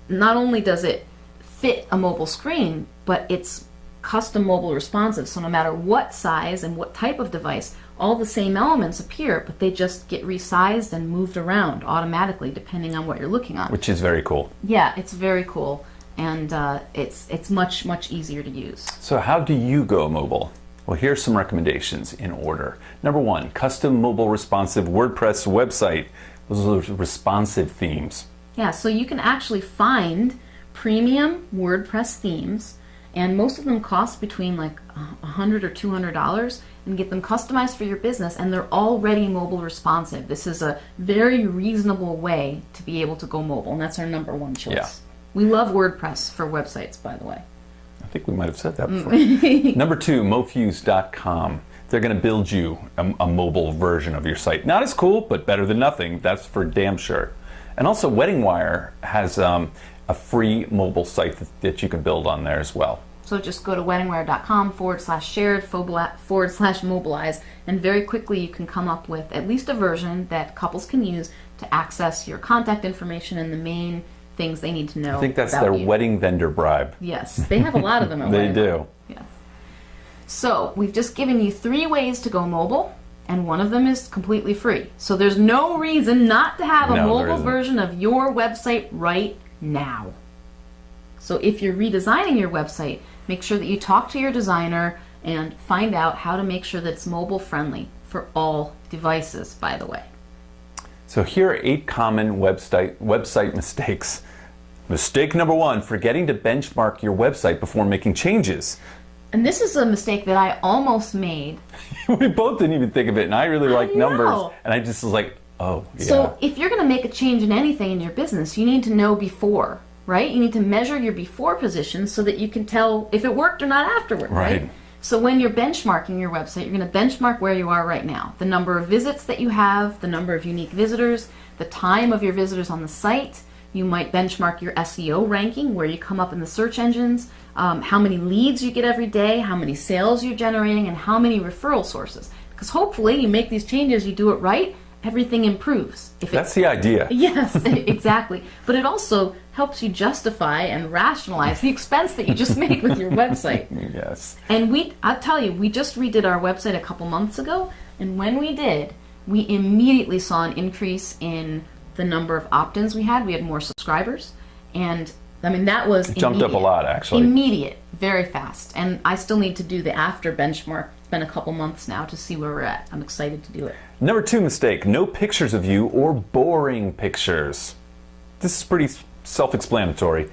not only does it fit a mobile screen, but it's custom mobile responsive. So no matter what size and what type of device, all the same elements appear, but they just get resized and moved around automatically depending on what you're looking on. Which is very cool. Yeah, it's very cool, and it's much easier to use. So how do you go mobile? Well, here's some recommendations in order. Number one, custom mobile responsive WordPress website. Those are responsive themes. Yeah, so you can actually find premium WordPress themes, and most of them cost between like $100 or $200, and get them customized for your business, and they're already mobile responsive. This is a very reasonable way to be able to go mobile, and that's our number one choice. Yeah. We love WordPress for websites, by the way. I think we might have said that before. Number two, Mofuse.com. They're going to build you a mobile version of your site. Not as cool, but better than nothing. That's for damn sure. And also, WeddingWire has a free mobile site that you can build on there as well. So just go to weddingwire.com/shared/mobilize, and very quickly you can come up with at least a version that couples can use to access your contact information and the main things they need to know. I think that's about their you. wedding vendor bribe. Yes, they have a lot of them at They WeddingWire. do. Yeah. So we've just given you 3 ways to go mobile, and one of them is completely free. So there's no reason not to have a No, there mobile isn't. version of your website right now. So if you're redesigning your website, make sure that you talk to your designer and find out how to make sure that it's mobile friendly for all devices, by the way. So here are 8 common website mistakes. Mistake number 1, forgetting to benchmark your website before making changes. And this is a mistake that I almost made. We both didn't even think of it, and I really like know. numbers, and I just was like, oh, yeah. So if you're going to make a change in anything in your business, you need to know before, right? You need to measure your before position so that you can tell if it worked or not afterward, right? So when you're benchmarking your website, you're going to benchmark where you are right now. The number of visits that you have, the number of unique visitors, the time of your visitors on the site. You might benchmark your SEO ranking, where you come up in the search engines, how many leads you get every day, how many sales you're generating, and how many referral sources. Because hopefully you make these changes, you do it right, everything improves. That's the idea. Yes, exactly. But it also helps you justify and rationalize the expense that you just made with your website. Yes. And I'll tell you, we just redid our website a couple months ago, and when we did, we immediately saw an increase in the number of opt-ins we had. We had more subscribers, and I mean, that was jumped up a lot, actually. Immediate, very fast. And I still need to do the after benchmark. It's been a couple months now to see where we're at. I'm excited to do it. Number 2 mistake, no pictures of you or boring pictures. This is pretty self-explanatory.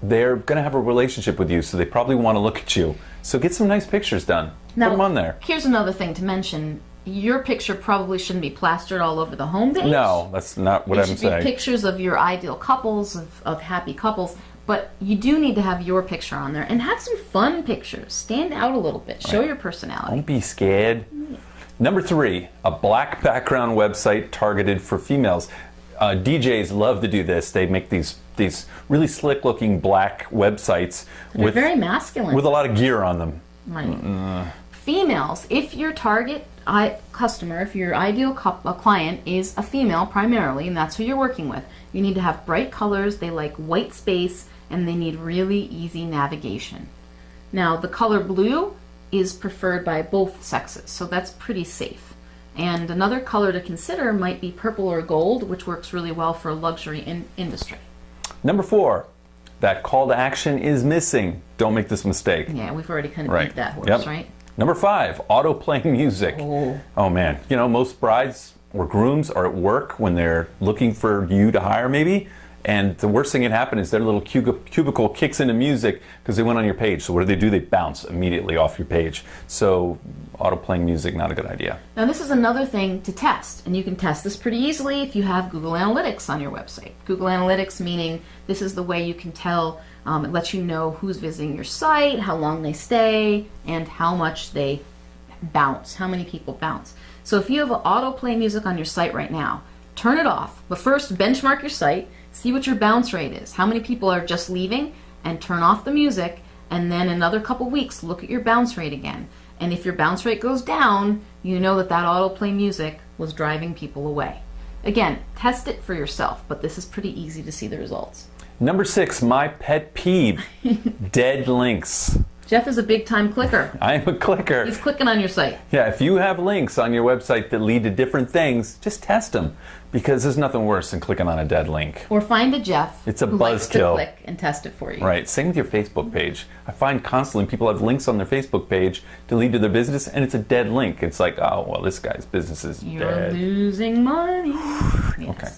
They're going to have a relationship with you, so they probably want to look at you. So get some nice pictures done. Now, put them on there. Here's another thing to mention. Your picture probably shouldn't be plastered all over the homepage. No, that's not what I'm saying. It should be pictures of your ideal couples, of happy couples. But you do need to have your picture on there, and have some fun pictures. Stand out a little bit. Show your personality. Don't be scared. Number 3, a black background website targeted for females. DJs love to do this. They make these really slick-looking black websites They're very masculine. with a lot of gear on them. Right. Females, if your target customer, if your ideal client is a female primarily, and that's who you're working with, you need to have bright colors, they like white space, and they need really easy navigation. Now, the color blue is preferred by both sexes, so that's pretty safe. And another color to consider might be purple or gold, which works really well for a luxury industry. Number 4, that call to action is missing. Don't make this mistake. Yeah, we've already kind of beat that horse, right? Number 5, auto-playing music. Oh man, you know, most brides or grooms are at work when they're looking for you to hire maybe, and the worst thing that can happen is their little cubicle kicks into music because they went on your page. So what do? They bounce immediately off your page. So auto-playing music, not a good idea. Now this is another thing to test, and you can test this pretty easily if you have Google Analytics on your website. Google Analytics meaning this is the way you can tell, it lets you know who's visiting your site, how long they stay, and how much they bounce, how many people bounce. So if you have autoplay music on your site right now, turn it off. But first, benchmark your site, see what your bounce rate is, how many people are just leaving, and turn off the music, and then another couple weeks, look at your bounce rate again. And if your bounce rate goes down, you know that that autoplay music was driving people away. Again, test it for yourself, but this is pretty easy to see the results. Number 6, my pet peeve, dead links. Jeff is a big-time clicker. I am a clicker. He's clicking on your site. Yeah, if you have links on your website that lead to different things, just test them, because there's nothing worse than clicking on a dead link. Or find a Jeff It's a who likes to buzzkill. click and test it for you. Right, same with your Facebook page. I find constantly people have links on their Facebook page to lead to their business, and it's a dead link. It's like, oh, well, this guy's business is You're dead. losing money. Yes. Okay.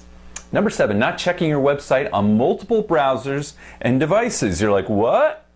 Number 7, not checking your website on multiple browsers and devices. You're like, what?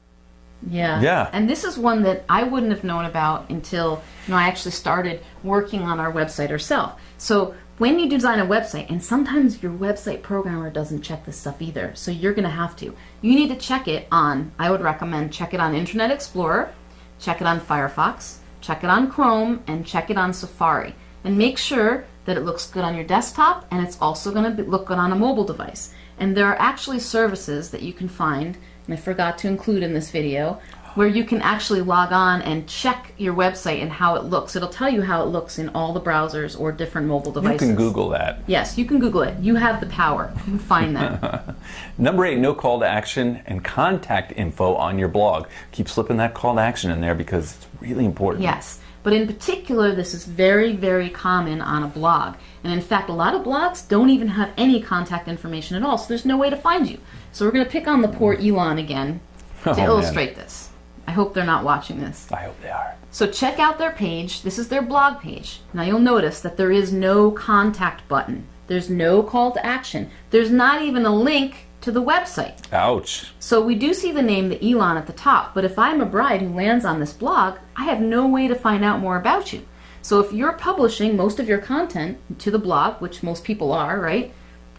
Yeah. Yeah. And this is one that I wouldn't have known about until I actually started working on our website ourselves. So when you design a website, and sometimes your website programmer doesn't check this stuff either, so you're going to have to. You need to check it on, I would recommend check it on Internet Explorer, check it on Firefox, check it on Chrome, and check it on Safari. And make sure that it looks good on your desktop, and it's also going to look good on a mobile device. And there are actually services that you can find, and I forgot to include in this video, where you can actually log on and check your website and how it looks. It'll tell you how it looks in all the browsers or different mobile devices. You can Google that. Yes, you can Google it. You have the power. You can find that. Number 8, no call to action and contact info on your blog. Keep slipping that call to action in there because it's really important. Yes. But in particular, this is very, very common on a blog. And in fact, a lot of blogs don't even have any contact information at all, so there's no way to find you. So we're going to pick on the poor Elon again to illustrate this. I hope they're not watching this. I hope they are. So check out their page. This is their blog page. Now you'll notice that there is no contact button. There's no call to action. There's not even a link to the website. Ouch. So we do see the name, the Elon, at the top, but if I'm a bride who lands on this blog, I have no way to find out more about you. So if you're publishing most of your content to the blog, which most people are, right?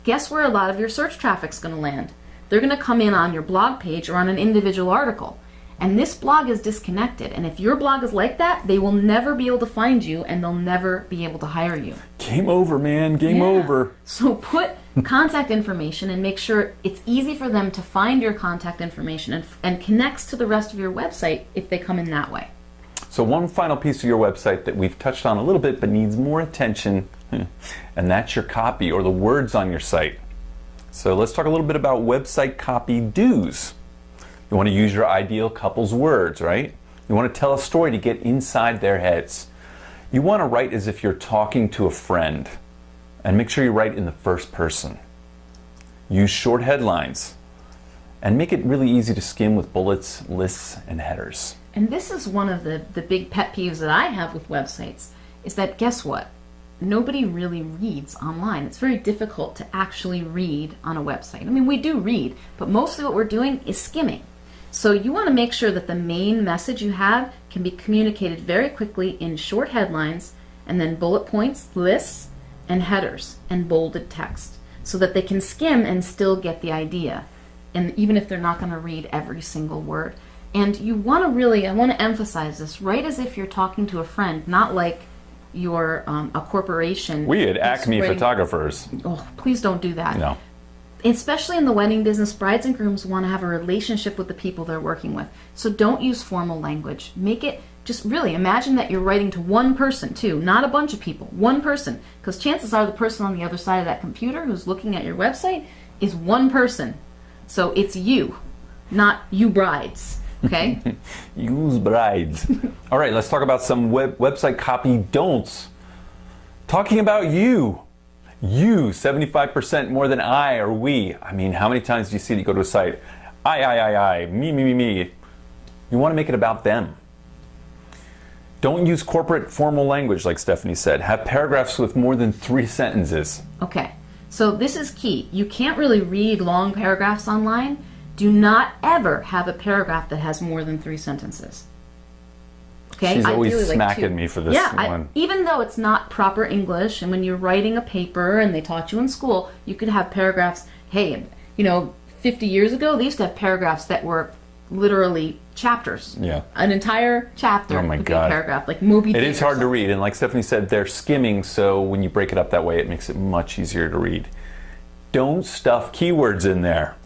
Guess where a lot of your search traffic's going to land? They're going to come in on your blog page or on an individual article. And this blog is disconnected. And if your blog is like that, they will never be able to find you and they'll never be able to hire you. Game over, man. Game over. So put contact information and make sure it's easy for them to find your contact information and connects to the rest of your website if they come in that way. So one final piece of your website that we've touched on a little bit but needs more attention, and that's your copy or the words on your site. So let's talk a little bit about website copy do's. You want to use your ideal couple's words, right? You want to tell a story to get inside their heads. You want to write as if you're talking to a friend, and make sure you write in the first person. Use short headlines and make it really easy to skim with bullets, lists, and headers. And this is one of the big pet peeves that I have with websites, is that guess what? Nobody really reads online. It's very difficult to actually read on a website. I mean, we do read, but mostly what we're doing is skimming. So you want to make sure that the main message you have can be communicated very quickly in short headlines, and then bullet points, lists, and headers, and bolded text, so that they can skim and still get the idea, and even if they're not going to read every single word. And you want to really, I want to emphasize this, write as if you're talking to a friend, not like you're a corporation. We at Acme Photographers. Oh, please don't do that. No. Especially in the wedding business, brides and grooms want to have a relationship with the people they're working with. So don't use formal language. Make it, just really imagine that you're writing to one person too, not a bunch of people, one person. Because chances are the person on the other side of that computer who's looking at your website is one person. So it's you, not you brides. Okay? Use brides. All right, let's talk about some website copy don'ts. Talking about you. You, 75% more than I or we. I mean, how many times do you see that you go to a site? I, me. You want to make it about them. Don't use corporate formal language like Stephanie said. Have paragraphs with more than 3 sentences. Okay, so this is key. You can't really read long paragraphs online. Do not ever have a paragraph that has more than 3 sentences. Okay? She's always Ideally, smacking me for this one. Even though it's not proper English, and when you're writing a paper and they taught you in school, you could have paragraphs. Hey, 50 years ago, they used to have paragraphs that were literally chapters. Yeah. An entire chapter Oh my would be God. a paragraph, like Moby Dick. It is hard to read, and like Stephanie said, they're skimming, so when you break it up that way, it makes it much easier to read. Don't stuff keywords in there.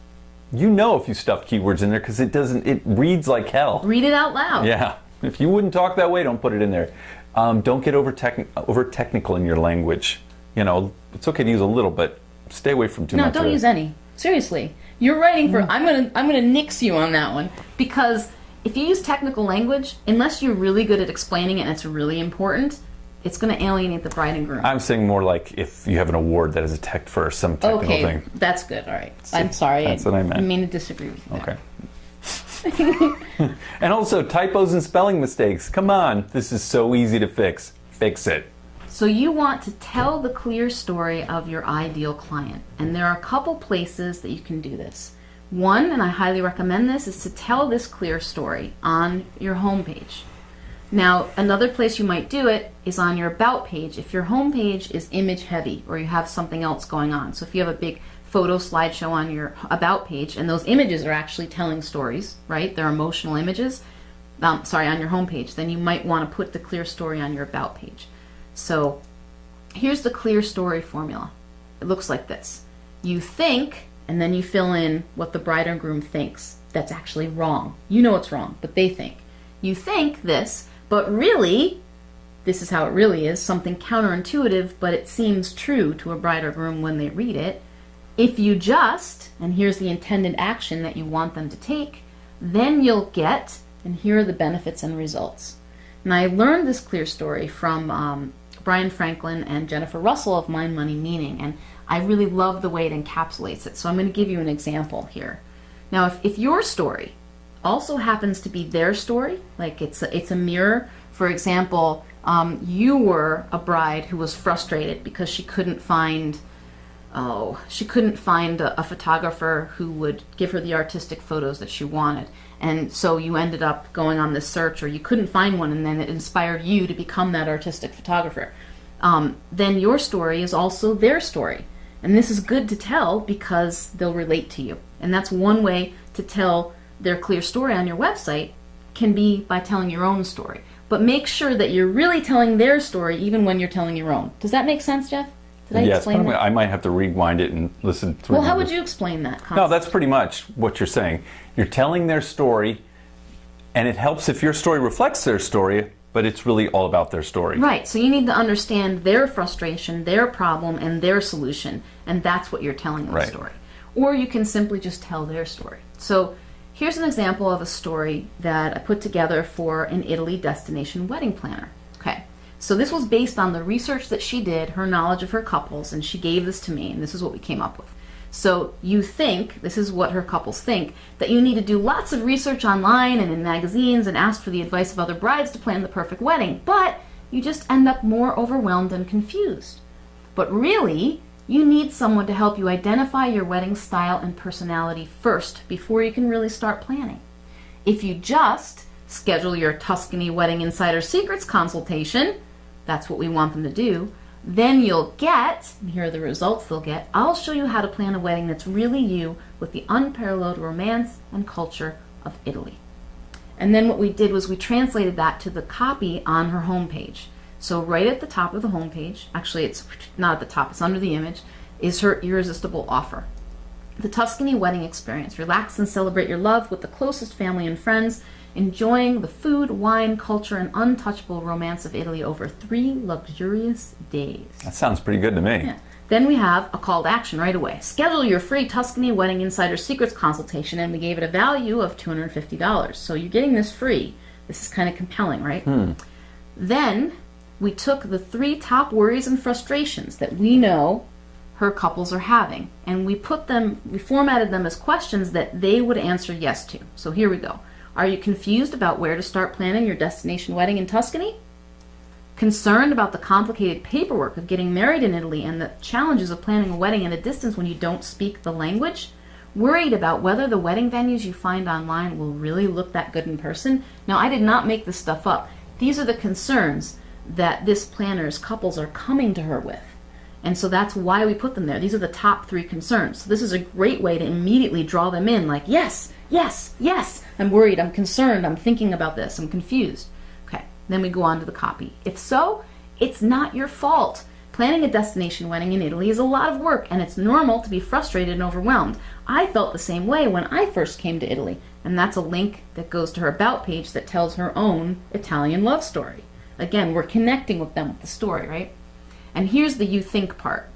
You know if you stuff keywords in there because it reads like hell. Read it out loud. Yeah. If you wouldn't talk that way, don't put it in there. Don't get over technical in your language. It's okay to use a little, but stay away from too much. No, don't use any. Seriously. You're writing for, I'm gonna nix you on that one, because if you use technical language, unless you're really good at explaining it and it's really important, it's going to alienate the bride and groom. I'm saying more like if you have an award that is a tech for some technical thing. That's good. All right. I'm sorry. That's what I meant. I mean to disagree with you. Okay. And also typos and spelling mistakes. Come on, this is so easy to fix. Fix it. So you want to tell the clear story of your ideal client, and there are a couple places that you can do this. One, and I highly recommend this, is to tell this clear story on your homepage. Now, another place you might do it is on your About page if your homepage is image heavy or you have something else going on. So if you have a big photo slideshow on your About page and those images are actually telling stories, right? They're emotional images, on your homepage, then you might want to put the clear story on your About page. So here's the clear story formula. It looks like this. You think, and then you fill in what the bride and groom thinks. That's actually wrong. You know it's wrong, but they think. You think this, but really, this is how it really is, something counterintuitive, but it seems true to a bride or groom when they read it. If you just, and here's the intended action that you want them to take, then you'll get, and here are the benefits and results. And I learned this clear story from Brian Franklin and Jennifer Russell of Mind, Money, Meaning, and I really love the way it encapsulates it. So I'm going to give you an example here. Now, if your story also happens to be their story, like it's a mirror. For example, you were a bride who was frustrated because she couldn't find a photographer who would give her the artistic photos that she wanted. And so you ended up going on this search, or you couldn't find one, and then it inspired you to become that artistic photographer. Then your story is also their story. And this is good to tell because they'll relate to you. And that's one way to tell their clear story on your website, can be by telling your own story. But make sure that you're really telling their story even when you're telling your own. Does that make sense, Jeff? Did I explain that? I might have to rewind it and listen through. Well, how would you explain that concept? No, that's pretty much what you're saying. You're telling their story And it helps if your story reflects their story, but it's really all about their story. Right, so you need to understand their frustration, their problem, and their solution, and that's what you're telling in the story. Or you can simply just tell their story. So here's an example of a story that I put together for an Italy destination wedding planner. Okay, so this was based on the research that she did, her knowledge of her couples, and she gave this to me, and this is what we came up with. So you think, this is what her couples think, that you need to do lots of research online and in magazines and ask for the advice of other brides to plan the perfect wedding, but you just end up more overwhelmed and confused. But really, you need someone to help you identify your wedding style and personality first before you can really start planning. If you just schedule your Tuscany Wedding Insider Secrets consultation, that's what we want them to do, then you'll get, and here are the results they'll get, I'll show you how to plan a wedding that's really you with the unparalleled romance and culture of Italy. And then what we did was we translated that to the copy on her homepage. So right at the top of the homepage, actually it's not at the top, it's under the image, is her irresistible offer. The Tuscany Wedding Experience. Relax and celebrate your love with the closest family and friends, enjoying the food, wine, culture, and untouchable romance of Italy over 3 luxurious days. That sounds pretty good to me. Yeah. Then we have a call to action right away. Schedule your free Tuscany Wedding Insider Secrets consultation, and we gave it a value of $250. So you're getting this free. This is kind of compelling, right? Then we took the 3 top worries and frustrations that we know her couples are having, and we formatted them as questions that they would answer yes to. So here we go. Are you confused about where to start planning your destination wedding in Tuscany? Concerned about the complicated paperwork of getting married in Italy and the challenges of planning a wedding at a distance when you don't speak the language? Worried about whether the wedding venues you find online will really look that good in person? Now, I did not make this stuff up. These are the concerns that this planner's couples are coming to her with. And so that's why we put them there. These are the top 3 concerns. So this is a great way to immediately draw them in, like, yes, yes, yes, I'm worried, I'm concerned, I'm thinking about this, I'm confused. Okay, then we go on to the copy. If so, it's not your fault. Planning a destination wedding in Italy is a lot of work, and it's normal to be frustrated and overwhelmed. I felt the same way when I first came to Italy, and that's a link that goes to her About page that tells her own Italian love story. Again, we're connecting with them with the story, right? And here's the you think part.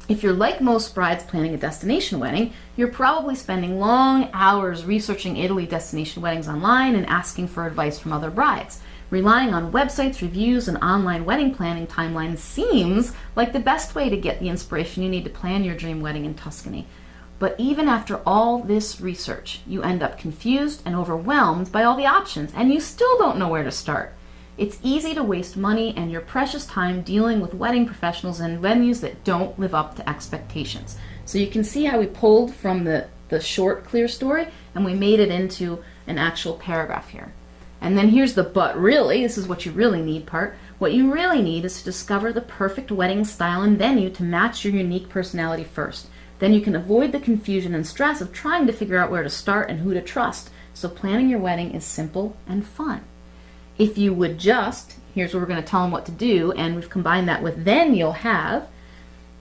If you're like most brides planning a destination wedding, you're probably spending long hours researching Italy destination weddings online and asking for advice from other brides. Relying on websites, reviews, and online wedding planning timelines seems like the best way to get the inspiration you need to plan your dream wedding in Tuscany. But even after all this research, you end up confused and overwhelmed by all the options, and you still don't know where to start. It's easy to waste money and your precious time dealing with wedding professionals and venues that don't live up to expectations. So you can see how we pulled from the short, clear story and we made it into an actual paragraph here. And then here's the but really, this is what you really need part. What you really need is to discover the perfect wedding style and venue to match your unique personality first. Then you can avoid the confusion and stress of trying to figure out where to start and who to trust. So planning your wedding is simple and fun. If you would just, here's where we're going to tell them what to do, and we've combined that with then you'll have,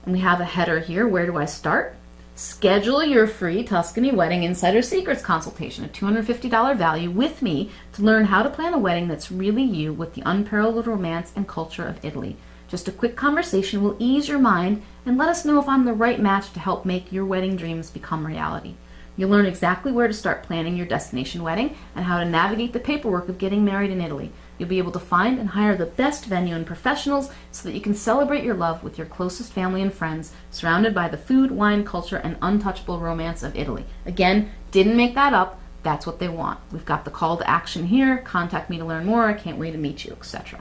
and we have a header here, where do I start? Schedule your free Tuscany Wedding Insider Secrets consultation, a $250 value with me to learn how to plan a wedding that's really you with the unparalleled romance and culture of Italy. Just a quick conversation will ease your mind and let us know if I'm the right match to help make your wedding dreams become reality. You'll learn exactly where to start planning your destination wedding and how to navigate the paperwork of getting married in Italy. You'll be able to find and hire the best venue and professionals so that you can celebrate your love with your closest family and friends, surrounded by the food, wine, culture, and untouchable romance of Italy. Again, didn't make that up. That's what they want. We've got the call to action here. Contact me to learn more. I can't wait to meet you, etc.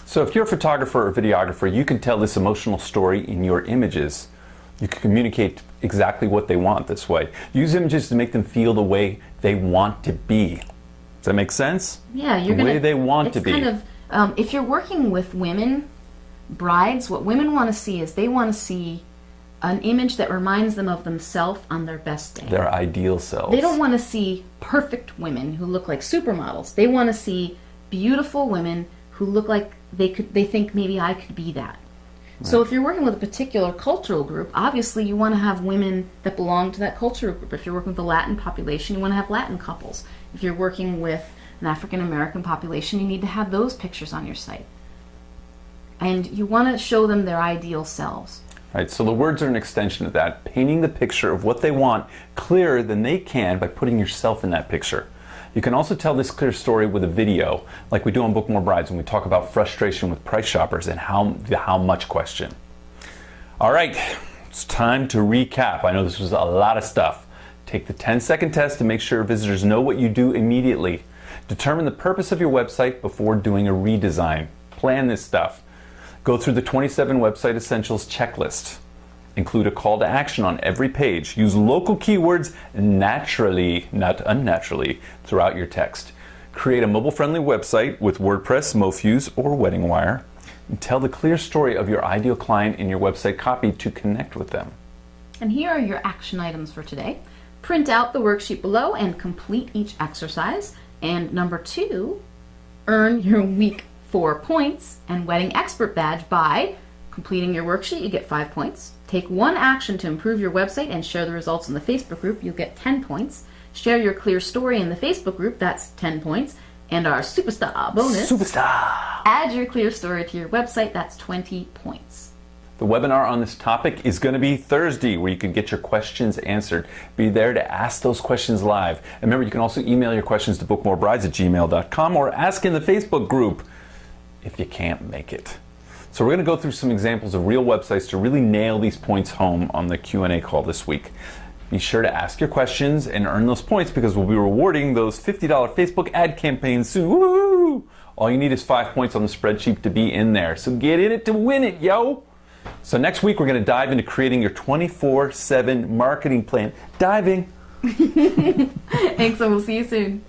So if you're a photographer or videographer, you can tell this emotional story in your images. You can communicate exactly what they want this way. Use images to make them feel the way they want to be. Does that make sense? Yeah, the way they want to be. Kind of, if you're working with women, brides, what women want to see is they want to see an image that reminds them of themselves on their best day. Their ideal selves. They don't want to see perfect women who look like supermodels. They want to see beautiful women who look like they think maybe I could be that. Right. So if you're working with a particular cultural group, obviously you want to have women that belong to that cultural group. If you're working with a Latin population, you want to have Latin couples. If you're working with an African American population, you need to have those pictures on your site. And you want to show them their ideal selves. Right, so the words are an extension of that, painting the picture of what they want clearer than they can by putting yourself in that picture. You can also tell this clear story with a video, like we do on Book More Brides when we talk about frustration with price shoppers and the how much question. All right, it's time to recap. I know this was a lot of stuff. Take the 10-second test to make sure visitors know what you do immediately. Determine the purpose of your website before doing a redesign. Plan this stuff. Go through the 27 Website Essentials checklist. Include a call to action on every page. Use local keywords naturally, not unnaturally, throughout your text. Create a mobile-friendly website with WordPress, MoFuse, or WeddingWire. And tell the clear story of your ideal client in your website copy to connect with them. And here are your action items for today. Print out the worksheet below and complete each exercise. And number 2, earn your week 4 points and Wedding Expert badge by completing your worksheet. You get 5 points. Take one action to improve your website and share the results in the Facebook group. You'll get 10 points. Share your clear story in the Facebook group. That's 10 points. And our Superstar bonus. Superstar! Add your clear story to your website. That's 20 points. The webinar on this topic is going to be Thursday, where you can get your questions answered. Be there to ask those questions live. And remember, you can also email your questions to bookmorebrides@gmail.com or ask in the Facebook group if you can't make it. So we're going to go through some examples of real websites to really nail these points home on the Q&A call this week. Be sure to ask your questions and earn those points because we'll be rewarding those $50 Facebook ad campaigns soon. Woo! All you need is 5 points on the spreadsheet to be in there. So get in it to win it, yo! So next week we're going to dive into creating your 24/7 marketing plan. Diving! Thanks, and we'll see you soon.